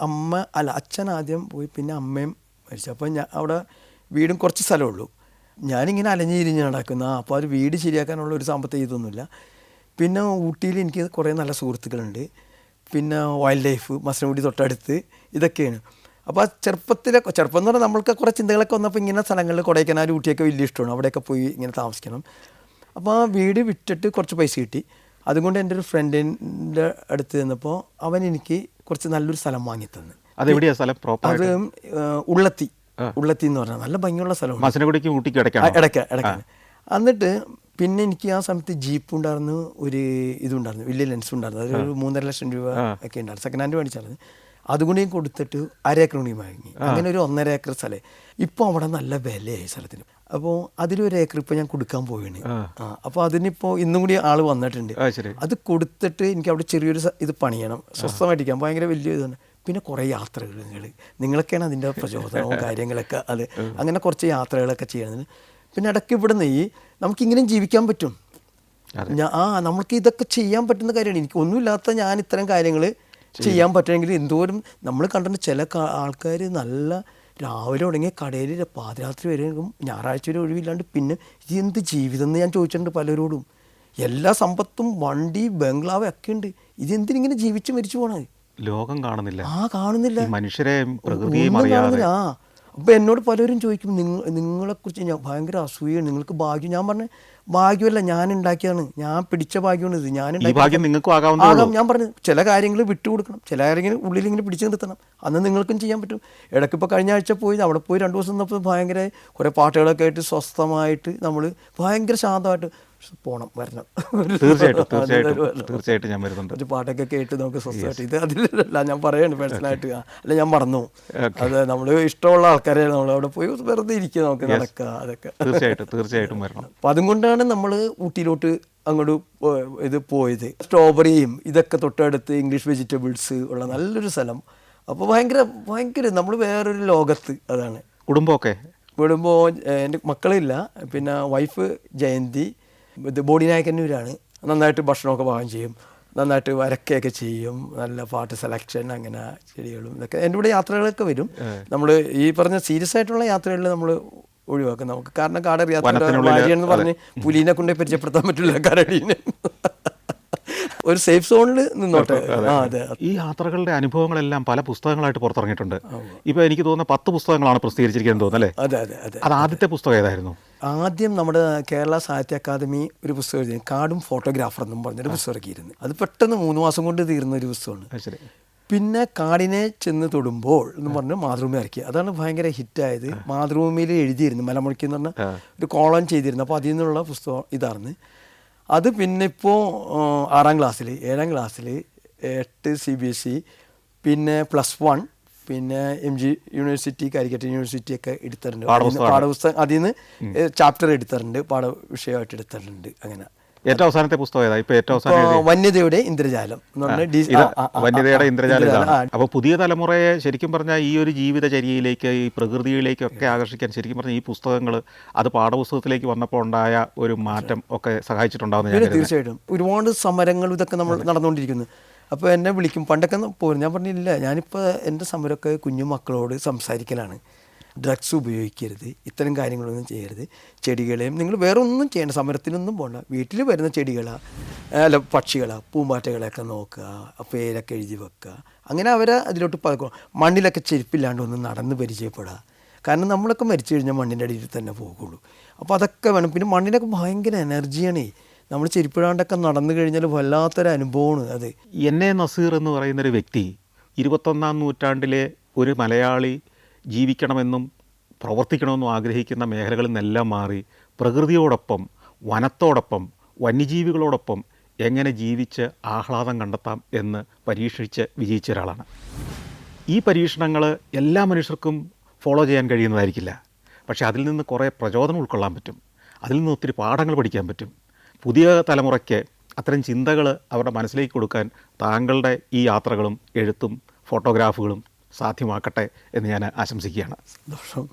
അച്ഛൻ ആദ്യം പോയി, പിന്നെ അമ്മയും മരിച്ചു. അപ്പോൾ അവിടെ വീടും കുറച്ച് സ്ഥലമുള്ളൂ. ഞാനിങ്ങനെ അലഞ്ഞിരിഞ്ഞ് നടക്കുന്ന, അപ്പോൾ അത് വീട് ശരിയാക്കാനുള്ള ഒരു സാമ്പത്തിക ഇതൊന്നുമില്ല. പിന്നെ ഊട്ടിയിൽ എനിക്ക് കുറേ നല്ല സുഹൃത്തുക്കളുണ്ട്. പിന്നെ വൈൽഡ് ലൈഫ്, മസനഗുഡി തൊട്ടടുത്ത്, ഇതൊക്കെയാണ്. അപ്പോൾ ചെറുപ്പം എന്ന് പറഞ്ഞാൽ നമ്മൾക്ക് കുറേ ചിന്തകളൊക്കെ വന്നപ്പോൾ ഇങ്ങനെ സ്ഥലങ്ങളിൽ, കൊടൈക്കനാൽ, ഊട്ടിയൊക്കെ വലിയ ഇഷ്ടമാണ്, അവിടെയൊക്കെ പോയി ഇങ്ങനെ താമസിക്കണം. അപ്പോൾ ആ വീട് വിറ്റിട്ട് കുറച്ച് പൈസ കിട്ടി. അതുകൊണ്ട് എൻ്റെ ഒരു ഫ്രണ്ടിൻ്റെ അടുത്ത് ചെന്നപ്പോൾ അവൻ എനിക്ക് കുറച്ച് നല്ലൊരു സ്ഥലം വാങ്ങിത്തന്നു. അതെവിടെയാണ് സ്ഥലം? അത് ഉള്ളത്തി എന്ന് പറഞ്ഞാൽ നല്ല ഭംഗിയുള്ള സ്ഥലമാണ്, മസനഗുഡിക്കും ഊട്ടിക്കും ഇടയ്ക്കാണ്. എന്നിട്ട് പിന്നെ എനിക്ക് ആ സമയത്ത് ജീപ്പ് ഉണ്ടായിരുന്നു, ഒരു ഇതുണ്ടായിരുന്നു, വലിയ ലെൻസ് ഉണ്ടായിരുന്നു, അതൊരു 3.5 ലക്ഷം രൂപ ഒക്കെ ഉണ്ടായിരുന്നു, സെക്കൻഡ് ഹാൻഡ് മേടിച്ചായിരുന്നു. അതുകൊണ്ട് ഞാൻ കൊടുത്തിട്ട് 1/2 ഏക്കർ കൂടി വാങ്ങി. അങ്ങനെ ഒരു 1.5 ഏക്കർ സ്ഥലം. ഇപ്പോൾ അവിടെ നല്ല വിലയായി സ്ഥലത്തിന്. അപ്പോൾ അതിലൊരു ഏക്കർ ഇപ്പോൾ ഞാൻ കൊടുക്കാൻ പോവുകയാണ്. അപ്പോൾ അതിനിപ്പോൾ ഇന്നും കൂടി ആൾ വന്നിട്ടുണ്ട്. അത് കൊടുത്തിട്ട് എനിക്ക് അവിടെ ചെറിയൊരു ഇത് പണിയണം, സ്വസ്ഥമായിട്ടിരിക്കാം, ഭയങ്കര വലിയ ഇതാണ്. പിന്നെ കുറേ യാത്രകൾ, നിങ്ങളൊക്കെയാണ് അതിൻ്റെ പ്രചോദനവും കാര്യങ്ങളൊക്കെ. അത് അങ്ങനെ കുറച്ച് യാത്രകളൊക്കെ ചെയ്യുന്നത്. പിന്നെ ഇടയ്ക്ക് ഇവിടുന്ന് നമുക്കിങ്ങനെയും ജീവിക്കാൻ പറ്റും. നമ്മൾക്ക് ഇതൊക്കെ ചെയ്യാൻ പറ്റുന്ന കാര്യമാണ്. എനിക്ക് ഒന്നുമില്ലാത്ത ഞാൻ ഇത്തരം കാര്യങ്ങൾ ചെയ്യാൻ പറ്റുമെങ്കിൽ എന്തോരം നമ്മൾ കണ്ടിട്ട് ചില ആൾക്കാർ നല്ല രാവിലെ തുടങ്ങിയ കടയിൽ പാതിരാത്രി വരെ, ഞായറാഴ്ച വരെ ഒഴിവില്ലാണ്ട്. പിന്നെ ഇതെന്ത് ജീവിതം എന്ന് ഞാൻ ചോദിച്ചിട്ടുണ്ട് പലരോടും. എല്ലാ സമ്പത്തും, വണ്ടി, ബംഗ്ലാവ് ഒക്കെ ഉണ്ട്, ഇതെന്തിനിങ്ങനെ ജീവിച്ച് മരിച്ചു പോണത്? ലോകം കാണുന്നില്ല. കാണുന്നില്ല, മനുഷ്യരെ പ്രകൃതിയും അറിയാതെ. അപ്പോൾ എന്നോട് പലരും ചോദിക്കും, നിങ്ങളെക്കുറിച്ച് ഞാൻ ഭയങ്കര അസൂയാണ്, നിങ്ങൾക്ക് ഭാഗ്യം. ഞാൻ പറഞ്ഞ ഭാഗ്യമല്ല, ഞാൻ ഉണ്ടാക്കിയതാണ്, ഞാൻ പിടിച്ച ഭാഗ്യമാണ് ഇത്, ഞാൻ ആകാം. ഞാൻ പറഞ്ഞു ചില കാര്യങ്ങൾ വിട്ടുകൊടുക്കണം, ചില കാര്യങ്ങൾ ഉള്ളിലിങ്ങനെ പിടിച്ചു നിർത്തണം, അന്ന് നിങ്ങൾക്കും ചെയ്യാൻ പറ്റും. ഇടയ്ക്കിപ്പോൾ കഴിഞ്ഞ ആഴ്ച പോയി, അവിടെ പോയി 2 ദിവസം നിന്നപ്പോൾ ഭയങ്കര കുറേ പാട്ടുകളൊക്കെ ആയിട്ട് സ്വസ്ഥമായിട്ട് നമ്മൾ ഭയങ്കര ശാന്തമായിട്ട് വരണം. തീർച്ചയായിട്ടും ഞാൻ വരുന്നുണ്ട്. ഒരു പാട്ടൊക്കെ കേട്ട് നമുക്ക് സ്വസ്ഥമായിട്ട്, ഇത് അതിലല്ല ഞാൻ പറയാണ് പേഴ്സണലായിട്ട്, അല്ല ഞാൻ മറന്നു. അത് നമ്മൾ ഇഷ്ടമുള്ള ആൾക്കാരെ നമ്മളവിടെ പോയി വെറുതെ ഇരിക്കുക, നമുക്ക് നടക്കുക, അതൊക്കെ തീർച്ചയായിട്ടും വരണം. അപ്പം അതുകൊണ്ടാണ് നമ്മൾ ഊട്ടിയിലോട്ട് അങ്ങോട്ട് ഇത് പോയത്. സ്ട്രോബെറിയും ഇതൊക്കെ തൊട്ടടുത്ത്, ഇംഗ്ലീഷ് വെജിറ്റബിൾസ് ഉള്ള നല്ലൊരു സ്ഥലം. അപ്പോൾ ഭയങ്കര നമ്മൾ വേറൊരു ലോകത്ത്. അതാണ്. കുടുംബമൊക്കെ എൻ്റെ മക്കളില്ല. പിന്നെ വൈഫ് ജയന്തി, ഇത് ബോഡി നായകന്നൂരാണ്, നന്നായിട്ട് ഭക്ഷണമൊക്കെ പാകം ചെയ്യും. നന്നായിട്ട് വരയ്ക്കുകയൊക്കെ ചെയ്യും, നല്ല പാട്ട് സെലക്ഷൻ, അങ്ങനെ ചെടികളും ഇതൊക്കെ. എൻ്റെ കൂടെ യാത്രകളൊക്കെ വരും. നമ്മൾ ഈ പറഞ്ഞ സീരിയസ് ആയിട്ടുള്ള യാത്രകളിൽ നമ്മൾ ഒഴിവാക്കും. നമുക്ക് കാരണം കാടറിയാത്ത ഭാര്യയെന്ന് പറഞ്ഞ് പുലീനെ കൊണ്ട് പരിചയപ്പെടുത്താൻ പറ്റില്ല കരടീനെ. ഒരു സേഫ് സോണിൽ നിന്നോട്ടെ. അതെ. ഈ യാത്രകളുടെ അനുഭവങ്ങളെല്ലാം പല പുസ്തകങ്ങളായിട്ട് പുറത്തിറങ്ങിയിട്ടുണ്ട്. ഇപ്പോൾ എനിക്ക് തോന്നുന്ന 10 പുസ്തകങ്ങളാണ് പ്രസിദ്ധീകരിച്ചിരിക്കുന്നത് തോന്നുന്നു അല്ലേ? അതെ അതെ അതെ. അത് ആദ്യത്തെ പുസ്തകം ഏതായിരുന്നു? ആദ്യം നമ്മുടെ കേരള സാഹിത്യ അക്കാദമി ഒരു പുസ്തകം എഴുതി, കാടും ഫോട്ടോഗ്രാഫർ എന്നും പറഞ്ഞൊരു പുസ്തകം ഇറക്കിയിരുന്നു. അത് പെട്ടെന്ന് 3 മാസം കൊണ്ട് തീർന്ന ഒരു പുസ്തകമാണ്. ശരി. പിന്നെ കാടിനെ ചെന്ന് തൊടുമ്പോൾ എന്ന് പറഞ്ഞ് മാതൃഭൂമി ഇറക്കി. അതാണ് ഭയങ്കര ഹിറ്റായത്. മാതൃഭൂമിയിൽ എഴുതിയിരുന്നു, മലമുഴക്കി എന്ന് പറഞ്ഞ ഒരു കോളം ചെയ്തിരുന്നു. അപ്പോൾ അതിൽ നിന്നുള്ള പുസ്തകം ഇതായിരുന്നു. അത് പിന്നെ ഇപ്പോൾ 6ാം ക്ലാസ്സിൽ 7ാം ക്ലാസ്സിൽ 8 CBSE, പിന്നെ +1, പിന്നെ MG യൂണിവേഴ്സിറ്റി, കാലിക്കറ്റ് യൂണിവേഴ്സിറ്റി ഒക്കെ എടുത്തിട്ടുണ്ട്. പാഠപുസ്തകം അതിൽ നിന്ന് ചാപ്റ്റർ എടുത്തിട്ടുണ്ട്, പാഠവിഷയമായിട്ട് എടുത്തിട്ടുണ്ട്. അങ്ങനെ ഏറ്റവും അവസാനത്തെ പുസ്തകം ഏതാ? ഇപ്പോൾ ഏറ്റവും അവസാനം വന്യതയുടെ ഇന്ദ്രജാലം എന്ന് പറഞ്ഞ വന്യതയുടെ ഇന്ദ്രജാലം. അപ്പോൾ പുതിയ തലമുറയെ ശരിക്കും പറഞ്ഞാൽ ഈ ഒരു ജീവിതചര്യയിലേക്ക്, ഈ പ്രകൃതിയിലേക്കൊക്കെ ആകർഷിക്കാൻ ശരിക്കും പറഞ്ഞാൽ ഈ പുസ്തകങ്ങൾ അത് പാഠപുസ്തകത്തിലേക്ക് വന്നപ്പോൾ ഉണ്ടായ ഒരു മാറ്റം ഒക്കെ സഹായിച്ചിട്ടുണ്ടാവുന്ന ഞാൻ തീർച്ചയായിട്ടും. ഒരുപാട് സമരങ്ങൾ ഇതൊക്കെ നമ്മൾ നടന്നുകൊണ്ടിരിക്കുന്നു. അപ്പോൾ എന്നെ വിളിക്കും, പണ്ടൊക്കെ പോരും. ഞാൻ പറഞ്ഞില്ല, ഞാനിപ്പോൾ എൻ്റെ സമരമൊക്കെ കുഞ്ഞു മക്കളോട് സംസാരിക്കലാണ്. ഡ്രഗ്സ് ഉപയോഗിക്കരുത്, ഇത്തരം കാര്യങ്ങളൊന്നും ചെയ്യരുത്, ചെടികളെയും നിങ്ങൾ വേറെ ഒന്നും ചെയ്യേണ്ട, സമരത്തിനൊന്നും പോകണ്ട, വീട്ടിൽ വരുന്ന ചെടികളാ അല്ല പക്ഷികളാ പൂമ്പാറ്റകളെയൊക്കെ നോക്കുക, പേരൊക്കെ എഴുതി വെക്കുക, അങ്ങനെ അവരെ അതിലോട്ട് പഴക്കുക. മണ്ണിലൊക്കെ ചെരുപ്പില്ലാണ്ട് ഒന്ന് നടന്ന് പരിചയപ്പെടുക. കാരണം നമ്മളൊക്കെ മരിച്ചു കഴിഞ്ഞാൽ മണ്ണിൻ്റെ അടിയിൽ തന്നെ പോകുള്ളൂ. അപ്പോൾ അതൊക്കെ വേണം. പിന്നെ മണ്ണിനൊക്കെ ഭയങ്കര എനർജിയാണേ. നമ്മൾ ചെരുപ്പിടാണ്ടൊക്കെ നടന്നു കഴിഞ്ഞാൽ വല്ലാത്തൊരു അനുഭവമാണ് അത്. എൻ.എ. നസീർ എന്ന് പറയുന്നൊരു വ്യക്തി 21ാം നൂറ്റാണ്ടിലെ ഒരു മലയാളി ജീവിക്കണമെന്നും പ്രവർത്തിക്കണമെന്നും ആഗ്രഹിക്കുന്ന മേഖലകളിൽ നിന്നെല്ലാം മാറി പ്രകൃതിയോടൊപ്പം, വനത്തോടൊപ്പം, വന്യജീവികളോടൊപ്പം എങ്ങനെ ജീവിച്ച് ആഹ്ലാദം കണ്ടെത്താം എന്ന് പരീക്ഷിച്ച് വിജയിച്ച ഒരാളാണ്. ഈ പരീക്ഷണങ്ങൾ എല്ലാ മനുഷ്യർക്കും ഫോളോ ചെയ്യാൻ കഴിയുന്നതായിരിക്കില്ല. പക്ഷേ അതിൽ നിന്ന് കുറേ പ്രചോദനം ഉൾക്കൊള്ളാൻ പറ്റും, അതിൽ നിന്ന് ഒത്തിരി പാഠങ്ങൾ പഠിക്കാൻ പറ്റും. പുതിയ തലമുറയ്ക്ക് അത്തരം ചിന്തകൾ അവരുടെ മനസ്സിലേക്ക് കൊടുക്കാൻ താങ്കളുടെ ഈ യാത്രകളും എഴുത്തും ഫോട്ടോഗ്രാഫുകളും സാധ്യമാക്കട്ടെ എന്ന് ഞാൻ ആശംസിക്കുകയാണ്. സന്തോഷം.